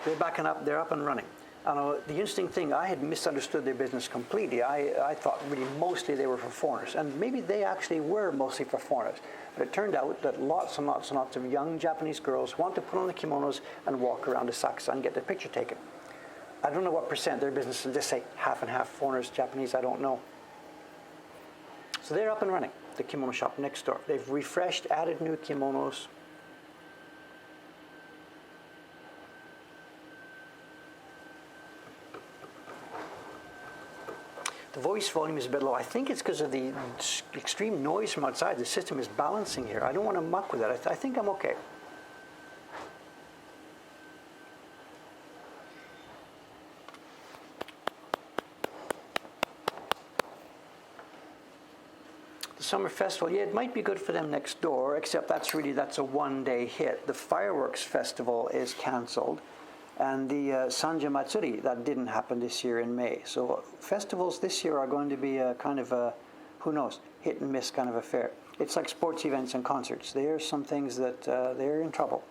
Speaker 1: They're backing up. They're up and running. The interesting thing, I had misunderstood their business completely. I thought really mostly they were for foreigners, and maybe they actually were mostly for foreigners. But it turned out that lots and lots and lots of young Japanese girls want to put on the kimonos and walk around Asakusa and get their picture taken. I don't know what percent their business is. Just say half and half, foreigners, Japanese, I don't know. So they're up and running, the kimono shop next door. They've refreshed, added new kimonos. The voice volume is a bit low. I think it's because of the extreme noise from outside. The system is balancing here. I don't want to muck with it. I think I'm okay. The summer festival, yeah, it might be good for them next door, except that's a one-day hit. The fireworks festival is canceled. And the Sanja Matsuri, that didn't happen this year in May. So festivals this year are going to be a kind of a, who knows, hit and miss kind of affair. It's like sports events and concerts. There are some things that they're in trouble.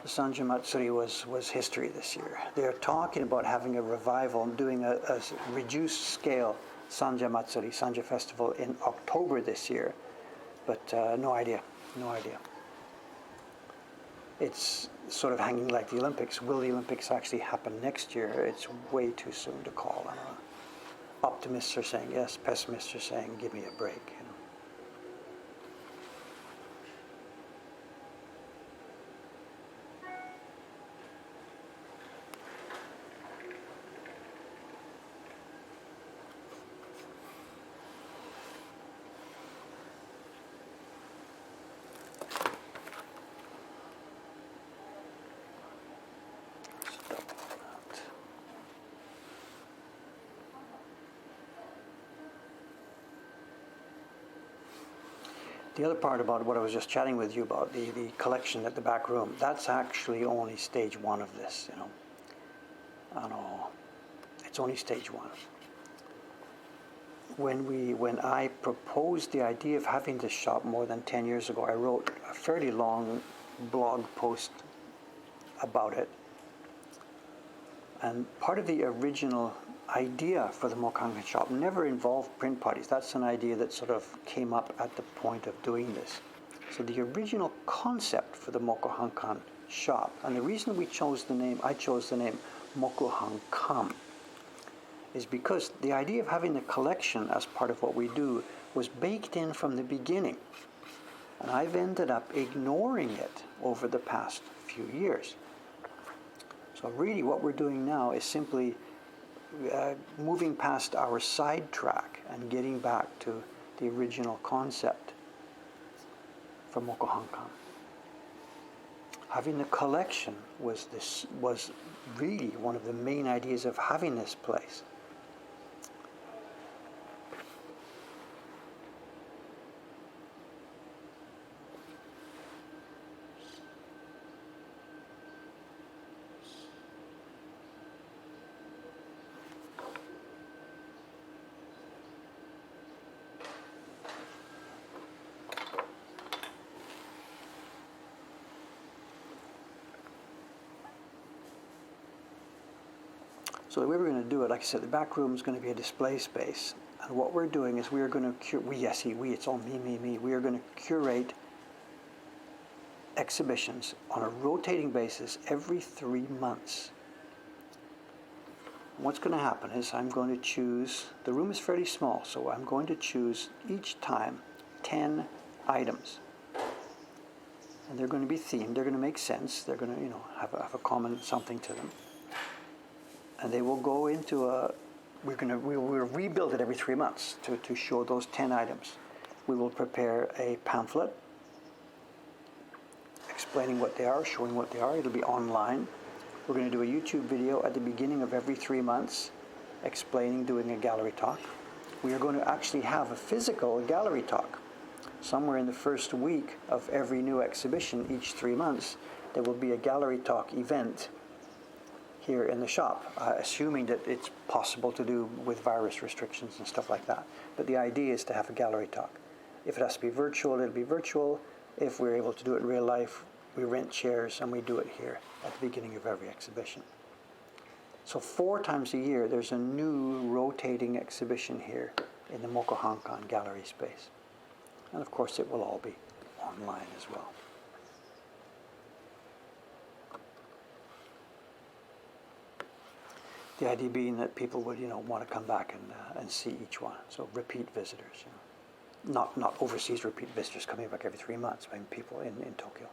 Speaker 1: Sanja Matsuri was history this year. They're talking about having a revival and doing a reduced scale Sanja Matsuri, Sanja Festival in October this year, but no idea. It's sort of hanging like the Olympics. Will the Olympics actually happen next year? It's way too soon to call. I don't know. Optimists are saying yes, pessimists are saying give me a break. You know. The other part about what I was just chatting with you about, the collection at the back room, that's actually only stage one of this, you know. I know, it's only stage one. When I proposed the idea of having this shop more than 10 years ago, I wrote a fairly long blog post about it. And part of the original idea for the Mokuhankan shop never involved print parties. That's an idea that sort of came up at the point of doing this. So the original concept for the Mokuhankan shop, and the reason I chose the name Mokuhankan, is because the idea of having the collection as part of what we do was baked in from the beginning. And I've ended up ignoring it over the past few years. So really what we're doing now is simply moving past our sidetrack and getting back to the original concept for Mokuhankan. Having the collection was really one of the main ideas of having this place. So the way we're going to do it, like I said, the back room is going to be a display space. And what we're doing is we are going to it's all me. We are going to curate exhibitions on a rotating basis every 3 months. What's going to happen is I'm going to choose, the room is fairly small, so I'm going to choose each time 10 items. And they're going to be themed, they're going to make sense, they're going to, have a common something to them. And they will go into we'll rebuild it every 3 months to show those 10 items. We will prepare a pamphlet explaining what they are, showing what they are. It'll be online. We're going to do a YouTube video at the beginning of every 3 months explaining, doing a gallery talk. We are going to actually have a physical gallery talk. Somewhere in the first week of every new exhibition, each 3 months, there will be a gallery talk event here in the shop, assuming that it's possible to do with virus restrictions and stuff like that. But the idea is to have a gallery talk. If it has to be virtual, it'll be virtual. If we're able to do it in real life, we rent chairs and we do it here at the beginning of every exhibition. So 4 times a year, there's a new rotating exhibition here in the Moko Hong Kong gallery space. And of course, it will all be online as well. The idea being that people would, want to come back and see each one. So repeat visitors, not overseas repeat visitors coming back every 3 months. I mean, people in Tokyo.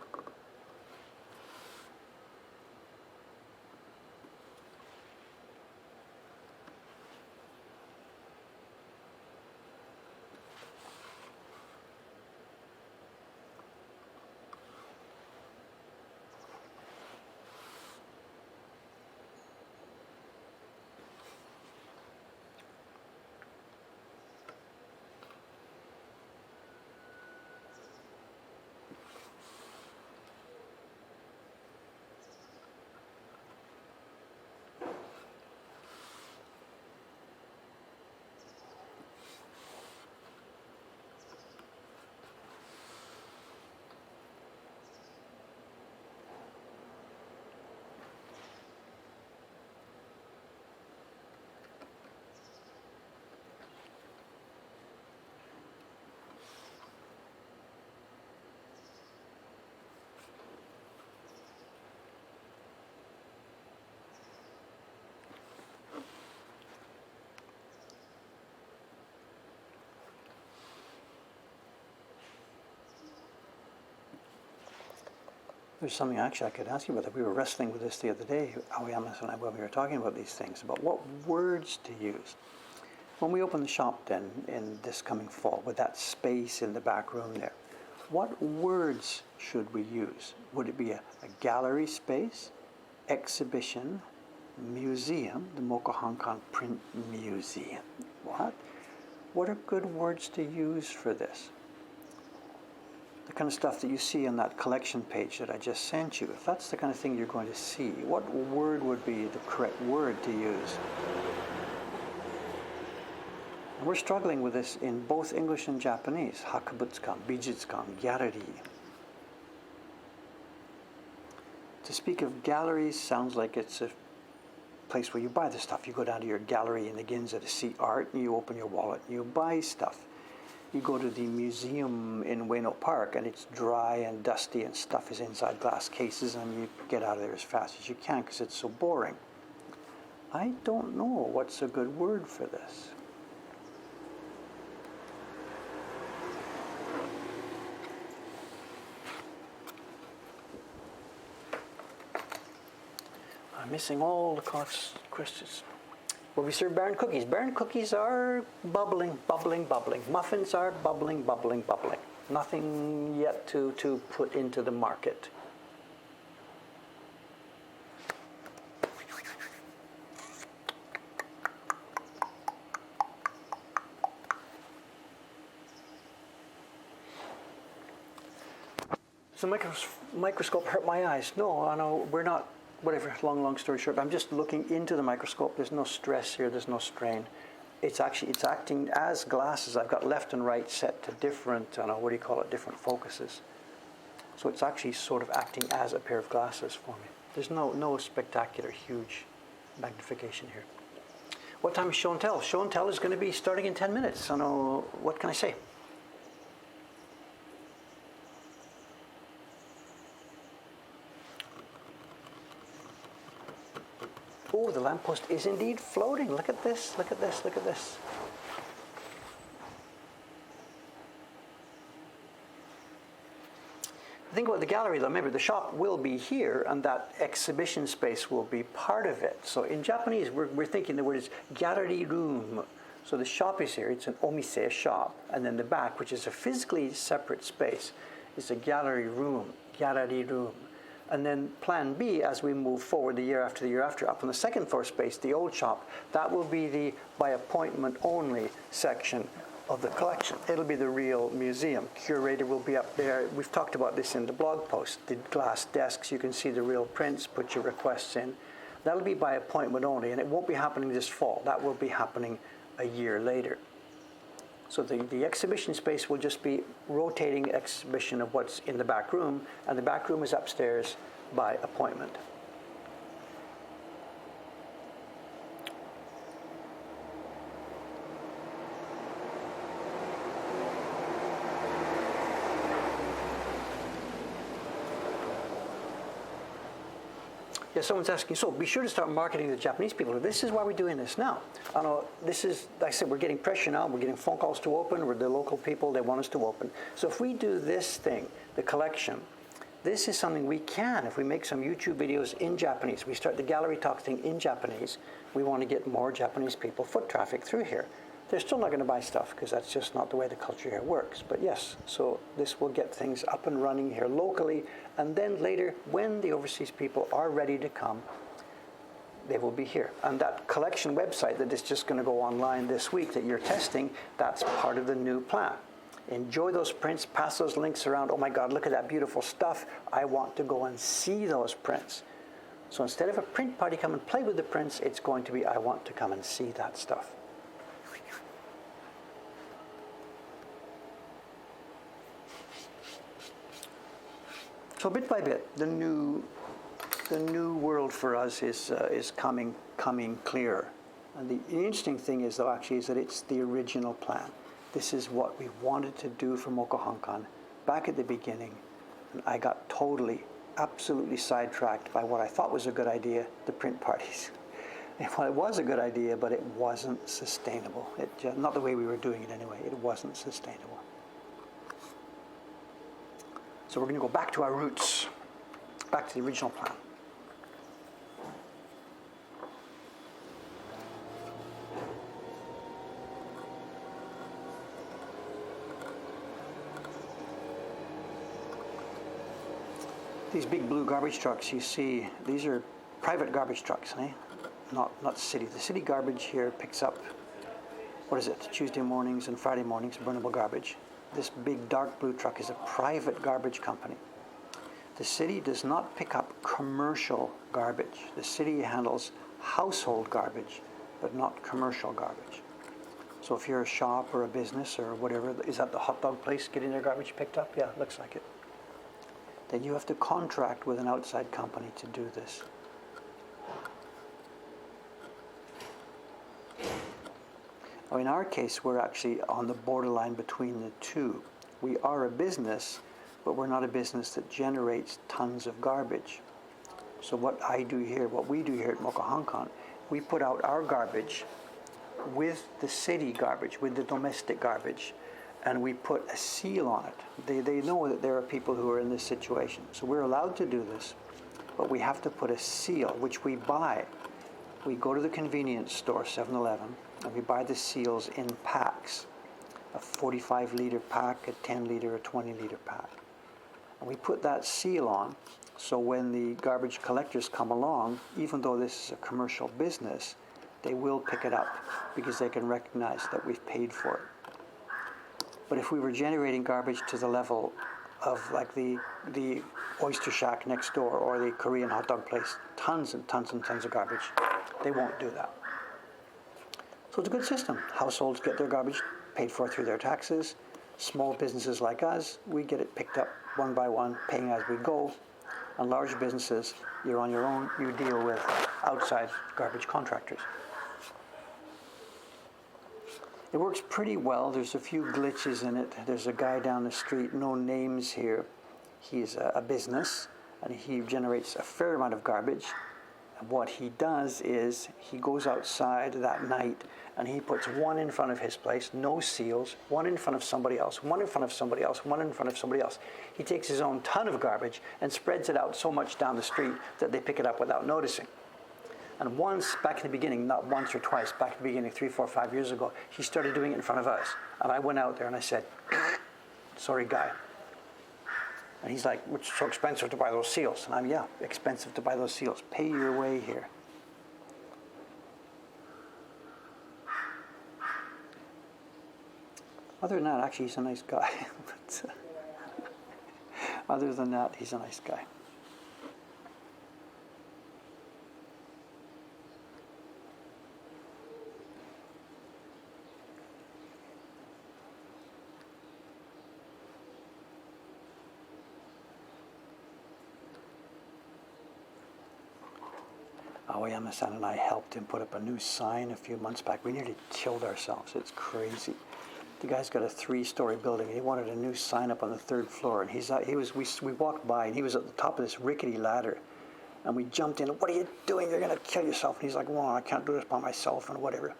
Speaker 1: There's something actually I could ask you about that. We were wrestling with this the other day, Aoyama and I, when we were talking about these things, about what words to use. When we open the shop then in this coming fall, with that space in the back room there, what words should we use? Would it be a gallery space, exhibition, museum, the Moko Hong Kong Print Museum? What are good words to use for this? The kind of stuff that you see on that collection page that I just sent you, if that's the kind of thing you're going to see, what word would be the correct word to use? And we're struggling with this in both English and Japanese. Hakabutsukan, Bijutsukan, Gyarari. To speak of galleries sounds like it's a place where you buy the stuff. You go down to your gallery in the Ginza to see art, and you open your wallet and you buy stuff. You go to the museum in Ueno Park and it's dry and dusty and stuff is inside glass cases and you get out of there as fast as you can because it's so boring. I don't know what's a good word for this. I'm missing all the questions. Will we serve Baron cookies? Baron cookies are bubbling, bubbling, bubbling. Muffins are bubbling, bubbling, bubbling. Nothing yet to put into the market. Does the microscope hurt my eyes? No, we're not. Whatever, long story short, I'm just looking into the microscope. There's no stress here, there's no strain. It's acting as glasses. I've got left and right set to different, different focuses. So it's actually sort of acting as a pair of glasses for me. There's no spectacular, huge magnification here. What time is show and tell? Show and tell is going to be starting in 10 minutes. So what can I say? Oh, the lamppost is indeed floating. Look at this, look at this, look at this. Think about the gallery though. Remember, the shop will be here and that exhibition space will be part of it. So in Japanese, we're thinking the word is gallery room. So the shop is here. It's an omise, a shop. And then the back, which is a physically separate space, is a gallery room, gallery room. And then plan B, as we move forward the year after, up on the second floor space, the old shop, that will be the by appointment only section of the collection. It'll be the real museum. Curator will be up there. We've talked about this in the blog post. The glass desks, you can see the real prints, put your requests in. That'll be by appointment only, and it won't be happening this fall. That will be happening a year later. So the exhibition space will just be rotating exhibition of what's in the back room, and the back room is upstairs by appointment. Yeah, someone's asking, so be sure to start marketing to the Japanese people. This is why we're doing this now. I know this is, like I said, we're getting pressure now. We're getting phone calls to open. We're the local people. They want us to open. So if we do this thing, the collection, this is something we can. If we make some YouTube videos in Japanese, we start the gallery talk thing in Japanese, we want to get more Japanese people, foot traffic through here. They're still not going to buy stuff because that's just not the way the culture here works. But yes, so this will get things up and running here locally. And then later, when the overseas people are ready to come, they will be here. And that collection website that is just going to go online this week that you're testing, that's part of the new plan. Enjoy those prints, pass those links around. Oh my God, look at that beautiful stuff. I want to go and see those prints. So instead of a print party come and play with the prints, it's going to be, I want to come and see that stuff. So bit by bit, the new world for us is coming clearer. And the interesting thing is, though, actually, is that it's the original plan. This is what we wanted to do for Mokuhankan back at the beginning, and I got totally, absolutely sidetracked by what I thought was a good idea: the print parties. Well, it was a good idea, but it wasn't sustainable. Not the way we were doing it anyway. It wasn't sustainable. So we're going to go back to our roots, back to the original plan. These big blue garbage trucks you see, these are private garbage trucks, not city. The city garbage here picks up, what is it, Tuesday mornings and Friday mornings, burnable garbage. This big dark blue truck is a private garbage company. The city does not pick up commercial garbage. The city handles household garbage, but not commercial garbage. So if you're a shop or a business or whatever, is that the hot dog place getting their garbage picked up? Yeah, looks like it. Then you have to contract with an outside company to do this. Now, in our case, we're actually on the borderline between the two. We are a business, but we're not a business that generates tons of garbage. So what we do here at Mokuhankan, we put out our garbage with the city garbage, with the domestic garbage, and we put a seal on it. They know that there are people who are in this situation. So we're allowed to do this, but we have to put a seal, which we buy. We go to the convenience store, 7-Eleven, and we buy the seals in packs, a 45-liter pack, a 10-liter, a 20-liter pack. And we put that seal on, so when the garbage collectors come along, even though this is a commercial business, they will pick it up because they can recognize that we've paid for it. But if we were generating garbage to the level of like the oyster shack next door or the Korean hot dog place, tons and tons and tons of garbage, they won't do that. So it's a good system. Households get their garbage paid for through their taxes. Small businesses like us, we get it picked up one by one, paying as we go. And large businesses, you're on your own, you deal with outside garbage contractors. It works pretty well. There's a few glitches in it. There's a guy down the street, no names here. He's a business, and he generates a fair amount of garbage. And what he does is he goes outside that night and he puts one in front of his place, no seals, one in front of somebody else, one in front of somebody else, one in front of somebody else. He takes his own ton of garbage and spreads it out so much down the street that they pick it up without noticing. And once, back in the beginning, not once or twice, back in the beginning, 3, 4, 5 years ago, he started doing it in front of us. And I went out there and I said, sorry, guy. And he's like, it's so expensive to buy those seals. And I'm, yeah, expensive to buy those seals. Pay your way here. Other than that, actually, he's a nice guy. But, other than that, he's a nice guy. Yamasan and I helped him put up a new sign a few months back. We nearly killed ourselves. It's crazy. The guy's got a 3-story building. He wanted a new sign up on the 3rd floor, and we walked by, and he was at the top of this rickety ladder, and we jumped in. What are you doing? You're going to kill yourself. And he's like, well, I can't do this by myself, and whatever.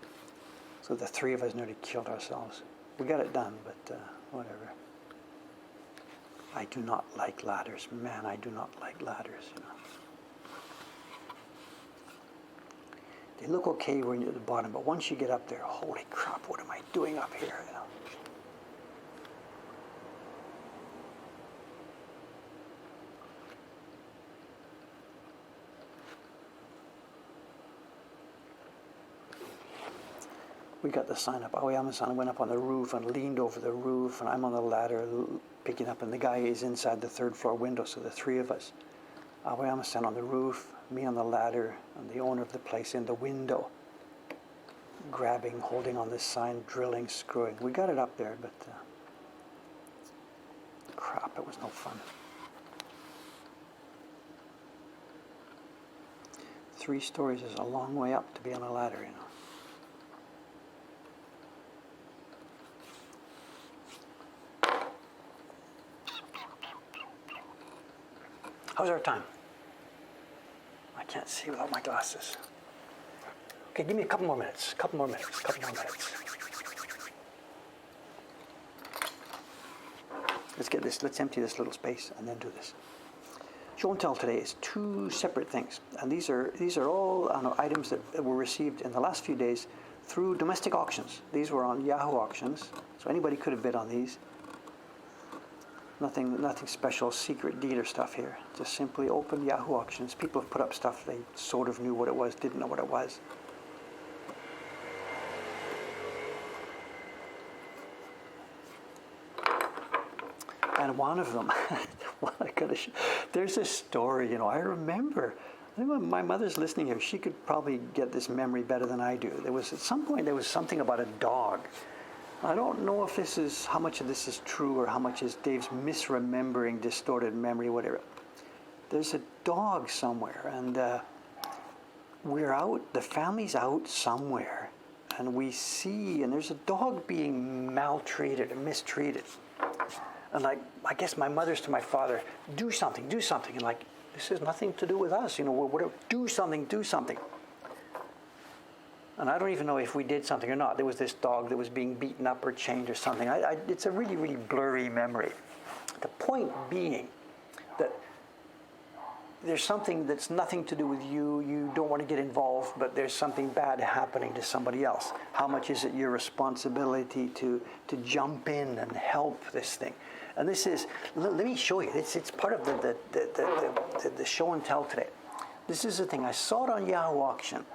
Speaker 1: So the 3 of us nearly killed ourselves. We got it done, but whatever. I do not like ladders. Man, I do not like ladders, you know. They look okay when you're at the bottom, but once you get up there, holy crap, what am I doing up here? You know? We got the sign up. Aoyama-san went up on the roof and leaned over the roof, and I'm on the ladder picking up, and the guy is inside the 3rd floor window, so the 3 of us. Aoyama-san on the roof, me on the ladder, and the owner of the place in the window, grabbing, holding on this sign, drilling, screwing. We got it up there, but crap, it was no fun. 3 stories is a long way up to be on a ladder, you know. How's our time? I can't see without my glasses. Okay, give me a couple more minutes. Let's get this. Let's empty this little space and then do this. Show and tell today is 2 separate things, and these are all items that were received in the last few days through domestic auctions. These were on Yahoo Auctions, so anybody could have bid on these. Nothing special, secret dealer stuff here. Just simply open Yahoo Auctions. People have put up stuff they sort of knew what it was, didn't know what it was. And one of them, there's this story, you know, I remember. I think when my mother's listening here, she could probably get this memory better than I do. At some point, there was something about a dog. I don't know if how much of this is true or how much is Dave's misremembering, distorted memory, whatever. There's a dog somewhere, and we're out, the family's out somewhere, and we see, and there's a dog being maltreated and mistreated. And like, I guess my mother's to my father, do something. And like, this has nothing to do with us, you know, do something. And I don't even know if we did something or not. There was this dog that was being beaten up or chained or something. It's a really, really blurry memory. The point being that there's something that's nothing to do with you. You don't want to get involved, but there's something bad happening to somebody else. How much is it your responsibility to jump in and help this thing? And this is, let me show you. It's part of the show and tell today. This is the thing. I saw it on Yahoo Auction.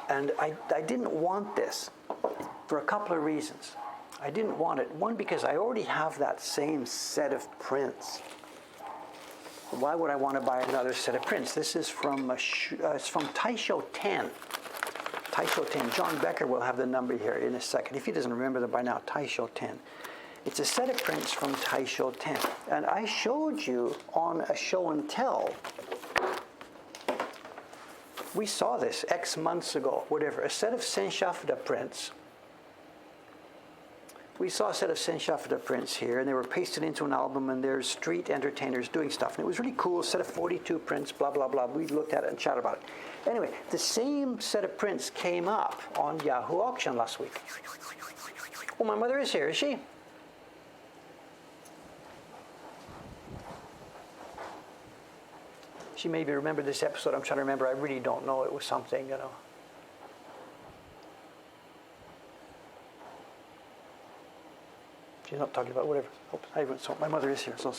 Speaker 1: And I didn't want this for a couple of reasons. I didn't want it. One, because I already have that same set of prints. Why would I want to buy another set of prints? This is from it's from Taisho 10. Taisho 10. John Becker will have the number here in a second. If he doesn't remember them by now, Taisho 10. It's a set of prints from Taisho 10. And I showed you on a show and tell. We saw this X months ago, whatever. A set of Senshafda prints we saw a set of Senshafta prints here, and they were pasted into an album, and there's street entertainers doing stuff. And it was really cool, a set of 42 prints, blah, blah, blah. We looked at it and chatted about it. Anyway, the same set of prints came up on Yahoo Auction last week. Oh, my mother is here, is she? She maybe remembered this episode. I'm trying to remember. I really don't know. It was something, you know. She's not talking about whatever. Oops, my mother is here. So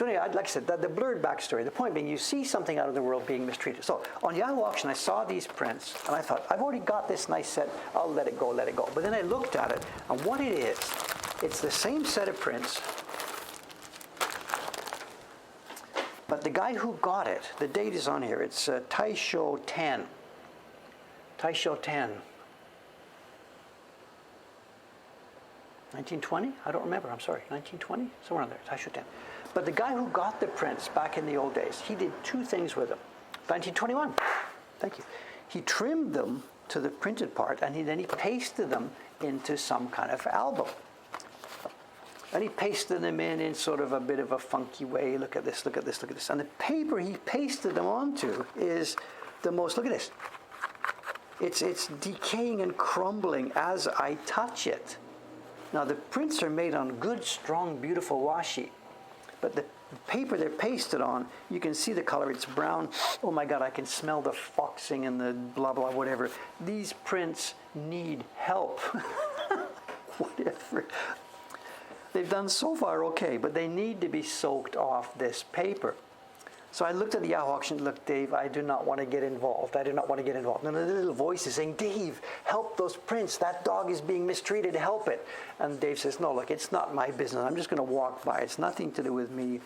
Speaker 1: anyway, like I said, the blurred backstory. The point being, you see something out of the world being mistreated. So on Yahoo Auction, I saw these prints, and I thought, I've already got this nice set. I'll let it go, let it go. But then I looked at it, and what it is, it's the same set of prints, but the guy who got it, the date is on here. It's Taisho 10. Taisho 10. 1920? I don't remember. I'm sorry. 1920? Somewhere on there. Taisho 10. But the guy who got the prints back in the old days, he did two things with them. 1921. Thank you. He trimmed them to the printed part, and then he pasted them into some kind of album. And he pasted them in sort of a bit of a funky way. Look at this, look at this, look at this. And the paper he pasted them onto is the most, look at this. It's decaying and crumbling as I touch it. Now the prints are made on good, strong, beautiful washi. But the paper they're pasted on, you can see the color, it's brown. Oh my God, I can smell the foxing and the blah, blah, whatever. These prints need help. Whatever. They've done so far okay, but they need to be soaked off this paper. So I looked at the Yahoo Auction. Look, Dave, I do not want to get involved. I do not want to get involved. And the little voice is saying, Dave, help those prints. That dog is being mistreated. Help it. And Dave says, no, look, it's not my business. I'm just going to walk by. It's nothing to do with me.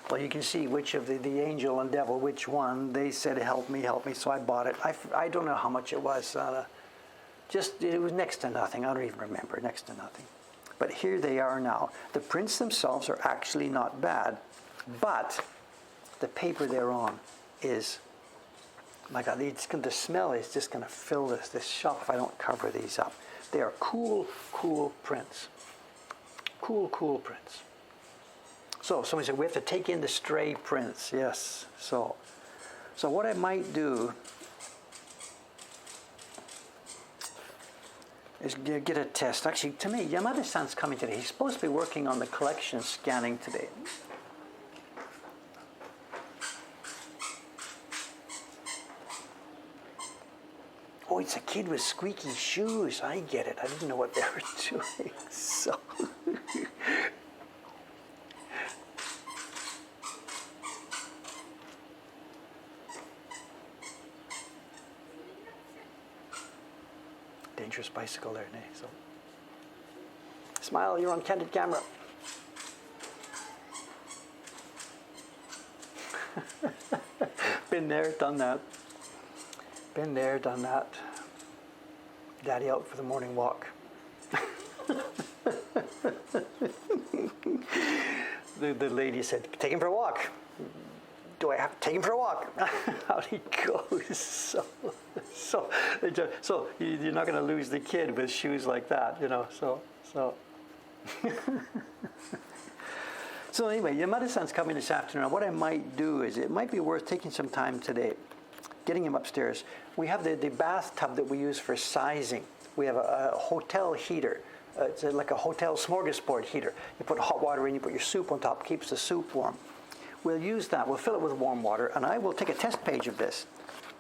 Speaker 1: Well, you can see which of the angel and devil, which one. They said, help me. So I bought it. I don't know how much it was. It was next to nothing. I don't even remember. Next to nothing. But here they are now. The prints themselves are actually not bad, but the paper they're on is, my God, the smell is just going to fill this shop if I don't cover these up. They are cool, cool prints. Cool, cool prints. So somebody said, we have to take in the stray prints. Yes. So what I might do is get a test. Actually, to me, Yamada-san's coming today. He's supposed to be working on the collection scanning today. Oh, it's a kid with squeaky shoes. I get it. I didn't know what they were doing. So... dangerous bicycle there, Nay. So, smile, you're on candid camera. Been there, done that. Been there, done that. Daddy out for the morning walk. The lady said, take him for a walk. Do I have to take him for a walk? Out he goes. So you're not going to lose the kid with shoes like that, you know. So anyway, Yamada-san's coming this afternoon. What I might do is, it might be worth taking some time today, getting him upstairs. We have the bathtub that we use for sizing. We have a hotel heater. It's like a hotel smorgasbord heater. You put hot water in, you put your soup on top, keeps the soup warm. We'll use that. We'll fill it with warm water, and I will take a test page of this,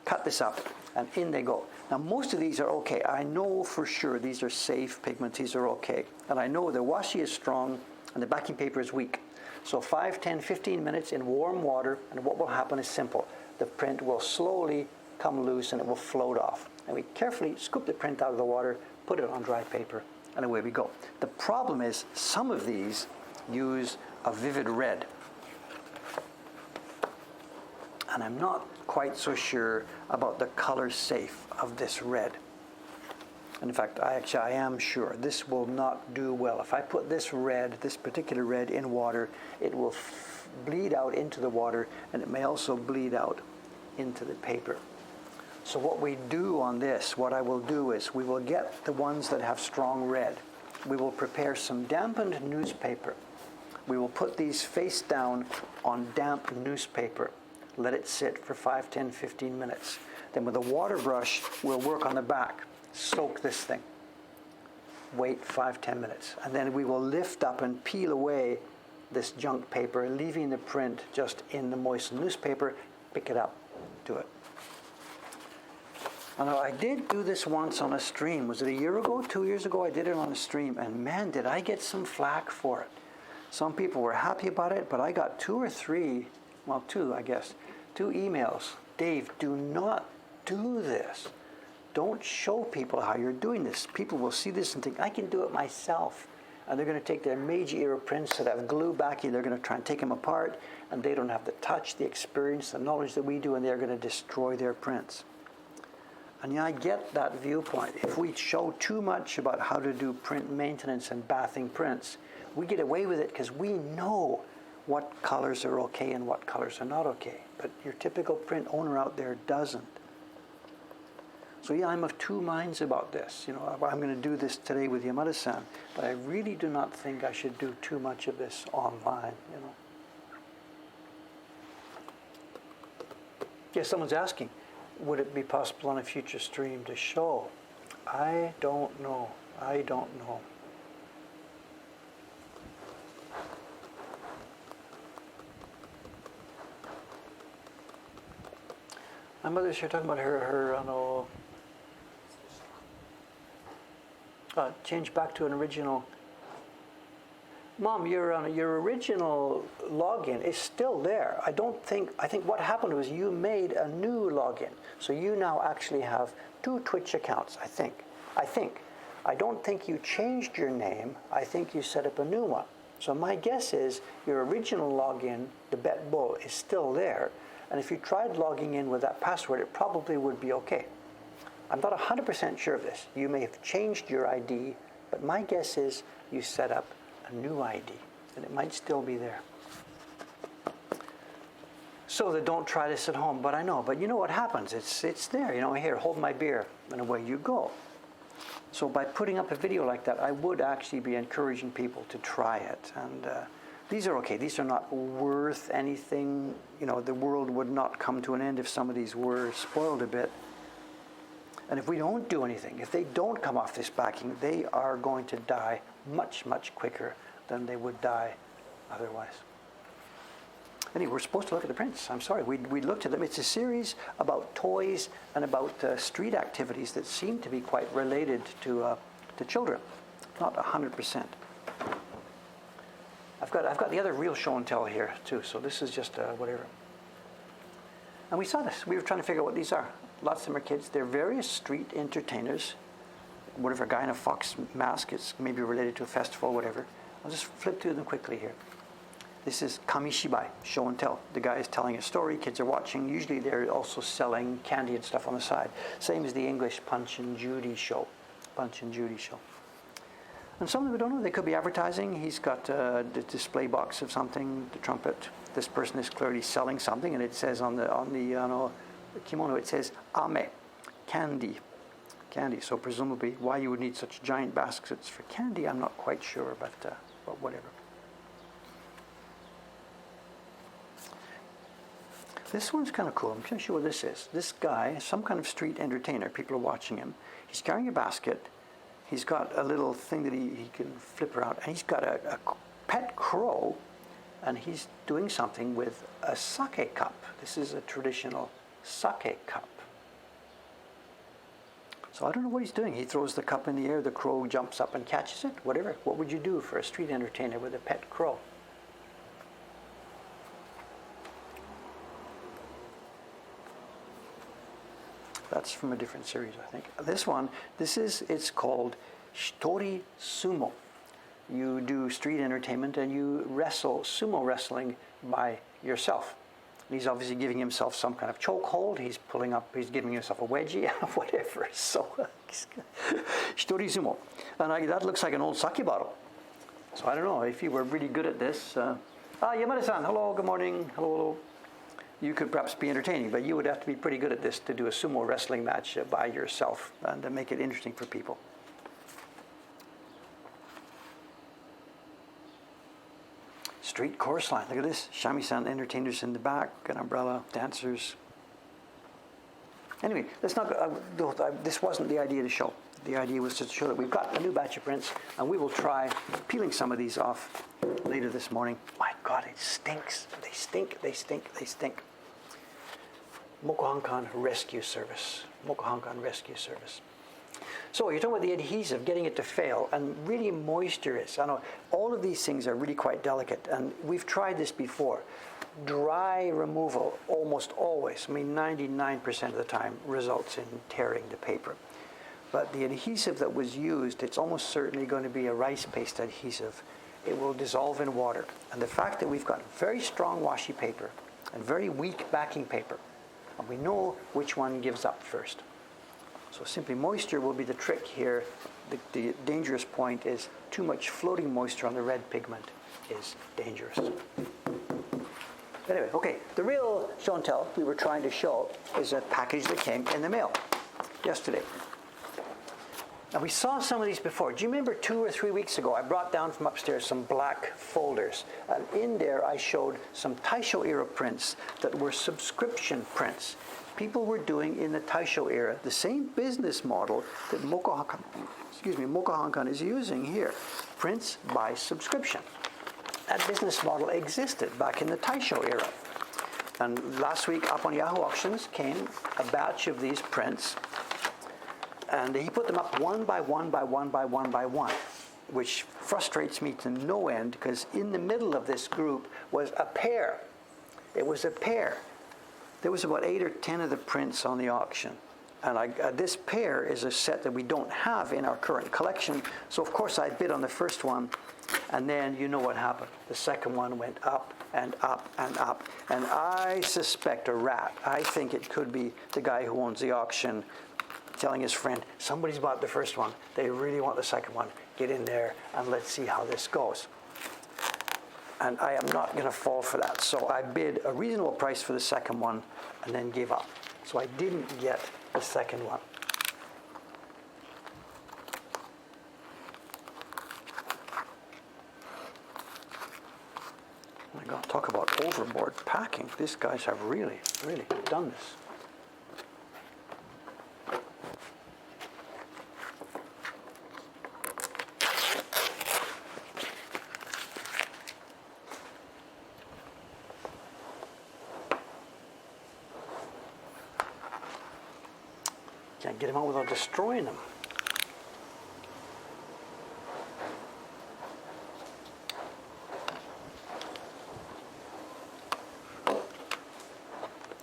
Speaker 1: cut this up, and in they go. Now, most of these are okay. I know for sure these are safe pigments. These are okay. And I know the washi is strong, and the backing paper is weak. So 5, 10, 15 minutes in warm water, and what will happen is simple. The print will slowly come loose, and it will float off. And we carefully scoop the print out of the water, put it on dry paper, and away we go. The problem is some of these use a vivid red. And I'm not quite so sure about the color safe of this red. And in fact, I am sure this will not do well. If I put this particular red in water, it will bleed out into the water, and it may also bleed out into the paper. So what we do on this, what I will do is we will get the ones that have strong red. We will prepare some dampened newspaper. We will put these face down on damp newspaper. Let it sit for 5, 10, 15 minutes. Then with a water brush, we'll work on the back. Soak this thing. Wait 5, 10 minutes. And then we will lift up and peel away this junk paper, leaving the print just in the moistened newspaper. Pick it up, do it. And I did do this once on a stream. Was it a year ago, 2 years ago? I did it on a stream, and man, did I get some flack for it. Some people were happy about it, but I got 2 or 3, well, 2, I guess, 2 emails. Dave, do not do this. Don't show people how you're doing this. People will see this and think, I can do it myself. And they're going to take their Meiji era prints that have glue backing, they're going to try and take them apart, and they don't have the touch, the experience, the knowledge that we do, and they're going to destroy their prints. And yeah, I get that viewpoint. If we show too much about how to do print maintenance and bathing prints, we get away with it because we know what colors are okay and what colors are not okay. But your typical print owner out there doesn't. So yeah, I'm of 2 minds about this. You know, I'm going to do this today with Yamada-san, but I really do not think I should do too much of this online, you know. Yeah, someone's asking, would it be possible on a future stream to show? I don't know. I don't know. My mother's here talking about her change back to an original. Mom, your original login is still there. I think what happened was you made a new login. So you now actually have 2 Twitch accounts, I think. I don't think you changed your name. I think you set up a new one. So my guess is your original login, the Bet Bull, is still there. And if you tried logging in with that password, it probably would be okay. I'm not 100% sure of this. You may have changed your ID, but my guess is you set up a new ID, and it might still be there. So that don't try this at home, but I know. But you know what happens? It's there. You know, here, hold my beer, and away you go. So by putting up a video like that, I would actually be encouraging people to try it. And these are okay. These are not worth anything. You know, the world would not come to an end if some of these were spoiled a bit. And if we don't do anything, if they don't come off this backing, they are going to die much, much quicker than they would die otherwise. Anyway, we're supposed to look at the prints. I'm sorry, we looked at them. It's a series about toys and about street activities that seem to be quite related to children. Not 100%. I've got the other real show and tell here too. So this is just whatever. And we saw this. We were trying to figure out what these are. Lots of them are kids. They're various street entertainers. Whatever, guy in a fox mask. It's maybe related to a festival, whatever. I'll just flip through them quickly here. This is Kamishibai, show and tell. The guy is telling a story, kids are watching. Usually they're also selling candy and stuff on the side. Same as the English Punch and Judy show. Punch and Judy show. And some of them we don't know, they could be advertising. He's got the display box of something, the trumpet. This person is clearly selling something, and it says on the kimono, it says ame, candy. Candy. So presumably why you would need such giant baskets for candy, I'm not quite sure, but whatever. This one's kind of cool. I'm going to show you what this is. This guy, some kind of street entertainer, people are watching him. He's carrying a basket. He's got a little thing that he can flip around, and he's got a pet crow, and he's doing something with a sake cup. This is a traditional sake cup. So I don't know what he's doing. He throws the cup in the air, the crow jumps up and catches it, whatever. What would you do for a street entertainer with a pet crow? That's from a different series, I think. This one, it's called Shitori Sumo. You do street entertainment and you wrestle, sumo wrestling by yourself. And he's obviously giving himself some kind of chokehold. He's giving himself a wedgie, whatever. So, Shitori Sumo. And that looks like an old sake bottle. So I don't know if you were really good at this. Yamada-san, hello, good morning. Hello, hello. you could perhaps be entertaining, but you would have to be pretty good at this to do a sumo wrestling match by yourself and to make it interesting for people. Street chorus line. Look at this. Shamisen entertainers in the back, an umbrella, dancers. Anyway, let's not. This wasn't the idea to show. The idea was to show that we've got a new batch of prints, and we will try peeling some of these off later this morning. My God, it stinks. They stink. They stink. They stink. Mokohankan Rescue Service. Mokohankan Rescue Service. So you're talking about the adhesive, getting it to fail, and really moisture is. I know all of these things are really quite delicate, and we've tried this before. Dry removal almost always, 99% of the time, results in tearing the paper. But the adhesive that was used, it's almost certainly going to be a rice paste adhesive. It will dissolve in water. And the fact that we've got very strong washi paper and very weak backing paper, and we know which one gives up first. So simply moisture will be the trick here. The dangerous point is too much floating moisture on the red pigment is dangerous. Anyway, okay, the real show and tell we were trying to show is a package that came in the mail yesterday. Now we saw some of these before. Do you remember 2 or 3 weeks ago I brought down from upstairs some black folders, and in there I showed some Taisho era prints that were subscription prints. People were doing in the Taisho era the same business model that Mokohankan is using here, prints by subscription. That business model existed back in the Taisho era. And last week up on Yahoo Auctions came a batch of these prints, and he put them up one by one by one by one by one, which frustrates me to no end, because in the middle of this group was a pair. It was a pair. There was about 8 or 10 of the prints on the auction. And this pair is a set that we don't have in our current collection. So of course I bid on the first one, and then you know what happened. The second one went up and up and up. And I suspect a rat. I think it could be the guy who owns the auction telling his friend, somebody's bought the first one. They really want the second one. Get in there and let's see how this goes. And I am not going to fall for that. So I bid a reasonable price for the second one and then gave up. So I didn't get the second one. Oh my God, talk about overboard packing. These guys have really, really done this. Can't get them out without destroying them.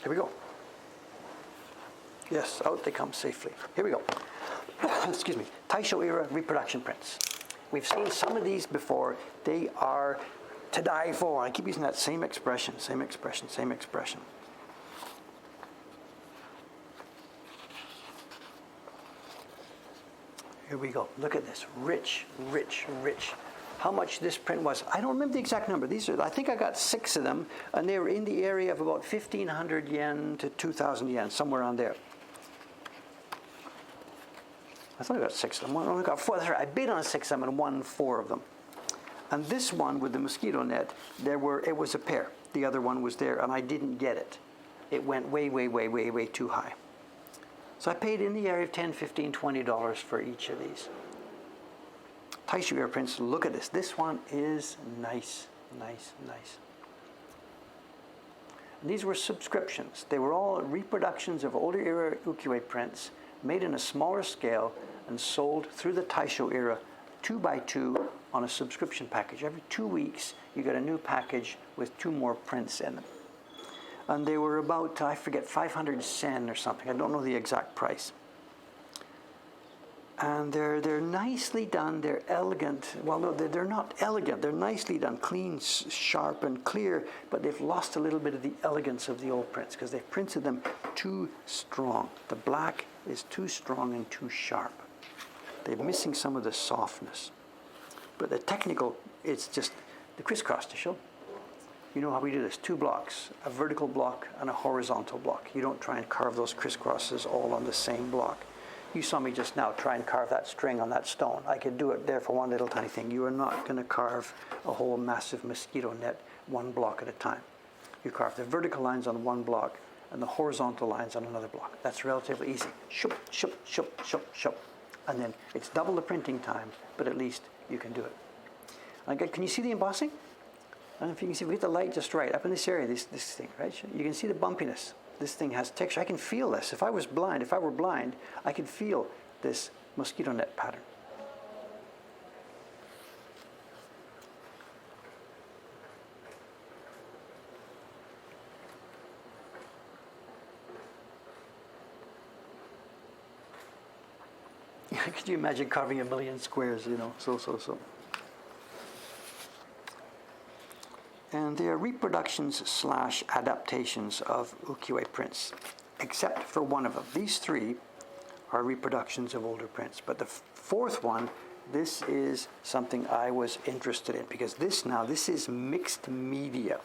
Speaker 1: Here we go. Yes, out they come safely. Here we go. Excuse me. Taisho era reproduction prints. We've seen some of these before. They are to die for. I keep using that same expression, same expression, same expression. Here we go. Look at this. Rich, rich, rich. How much this print was, I don't remember the exact number. I think I got 6 of them, and they were in the area of about 1,500 yen to 2,000 yen, somewhere around there. I thought I got 6 of them. I only got 4. That's right. I bid on 6 of them and won 4 of them. And this one with the mosquito net, it was a pair. The other one was there, and I didn't get it. It went way, way, way, way, way too high. So I paid in the area of $10, $15, $20 for each of these. Taisho era prints, look at this. This one is nice, nice, nice. And these were subscriptions. They were all reproductions of older era ukiyo-e prints, made in a smaller scale and sold through the Taisho era 2 by 2 on a subscription package. Every 2 weeks, you get a new package with 2 more prints in them. And they were about, I forget, 500 sen or something. I don't know the exact price. And they're nicely done. They're elegant. Well, no, they're not elegant. They're nicely done, clean, sharp, and clear. But they've lost a little bit of the elegance of the old prints because they've printed them too strong. The black is too strong and too sharp. They're missing some of the softness. But the technical, it's just the crisscross to show. You know how we do this, 2 blocks, a vertical block and a horizontal block. You don't try and carve those crisscrosses all on the same block. You saw me just now try and carve that string on that stone. I could do it there for one little tiny thing. You are not going to carve a whole massive mosquito net 1 block at a time. You carve the vertical lines on 1 block and the horizontal lines on another block. That's relatively easy. Shoop, shoop, shoop, shoop, shoop. And then it's double the printing time, but at least you can do it. Again, can you see the embossing? I don't know if you can see, we get the light just right up in this area, this thing, right? You can see the bumpiness. This thing has texture. I can feel this. If I were blind, I could feel this mosquito net pattern. Could you imagine carving 1,000,000 squares, you know, so. And they are reproductions / adaptations of ukiyo-e prints, except for one of them. These 3 are reproductions of older prints. But the 4th one, this is something I was interested in, because this is mixed media.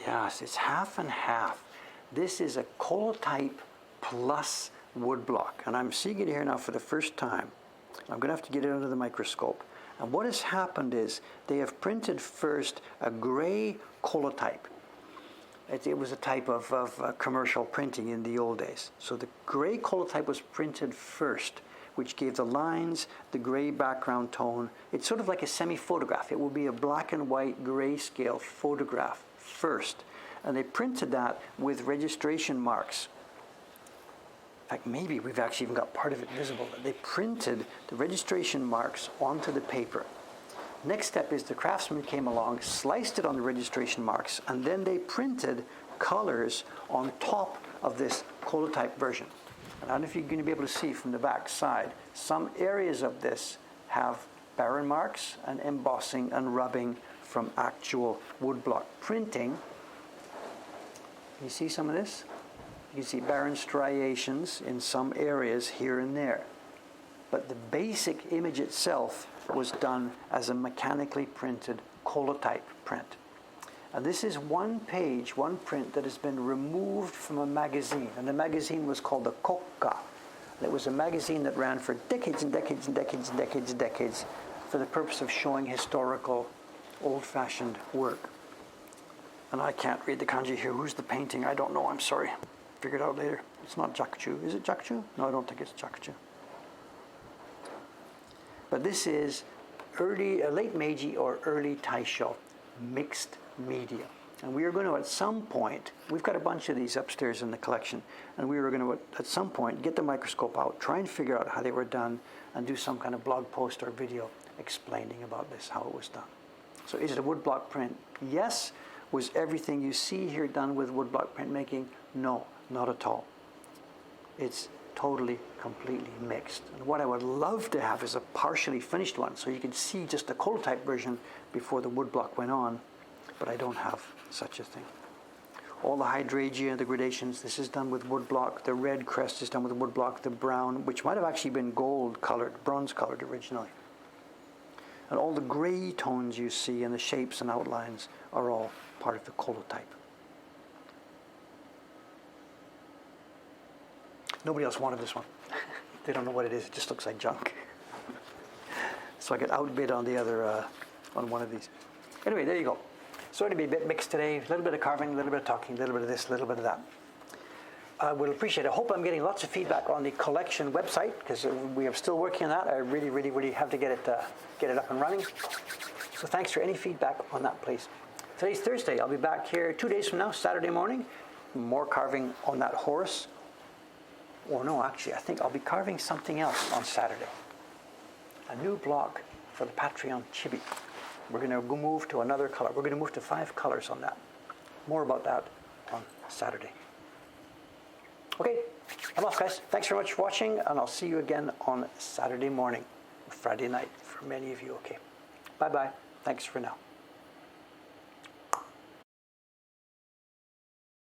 Speaker 1: Yes, it's half and half. This is a colotype plus woodblock. And I'm seeing it here now for the first time. I'm going to have to get it under the microscope. And what has happened is they have printed first a gray colotype. It was a type of commercial printing in the old days. So the gray colotype was printed first, which gave the lines the gray background tone. It's sort of like a semi-photograph. It will be a black and white grayscale photograph first. And they printed that with registration marks. In fact, maybe we've actually even got part of it visible. They printed the registration marks onto the paper. Next step is the craftsman came along, sliced it on the registration marks, and then they printed colors on top of this colotype version. And I don't know if you're going to be able to see from the back side, some areas of this have barren marks and embossing and rubbing from actual woodblock printing. Can you see some of this? You can see barren striations in some areas here and there. But the basic image itself was done as a mechanically printed colotype print. And this is one page, one print that has been removed from a magazine. And the magazine was called the Kokka. And it was a magazine that ran for decades and decades and decades and decades and decades for the purpose of showing historical, old-fashioned work. And I can't read the kanji here. Who's the painting? I don't know. I'm sorry. Figure it out later. It's not Jakuchu. Is it Jakuchu? No, I don't think it's Jakuchu. But this is late Meiji or early Taisho mixed media. And we are going to, at some point, we've got a bunch of these upstairs in the collection, and we are going to, at some point, get the microscope out, try and figure out how they were done, and do some kind of blog post or video explaining about this, how it was done. So is it a woodblock print? Yes. Was everything you see here done with woodblock printmaking? No, not at all. It's totally, completely mixed. And what I would love to have is a partially finished one, so you can see just the colotype version before the woodblock went on, but I don't have such a thing. All the hydrangea, the gradations, this is done with woodblock. The red crest is done with woodblock. The brown, which might have actually been gold colored, bronze colored originally. And all the gray tones you see and the shapes and outlines are all part of the colotype. Nobody else wanted this one. They don't know what it is. It just looks like junk. So I got outbid on the other, on one of these. Anyway, there you go. Sorry to be a bit mixed today. A little bit of carving, a little bit of talking, a little bit of this, a little bit of that. I would appreciate it. I hope I'm getting lots of feedback on the collection website, because we are still working on that. I really, really, really have to get it up and running. So thanks for any feedback on that, please. Today's Thursday. I'll be back here 2 days from now, Saturday morning. More carving on that horse. Or no, actually, I think I'll be carving something else on Saturday. A new block for the Patreon chibi. We're going to move to another color. We're going to move to 5 colors on that. More about that on Saturday. Okay, I'm off, guys. Thanks very much for watching, and I'll see you again on Saturday morning, or Friday night for many of you. Okay, bye-bye. Thanks for now.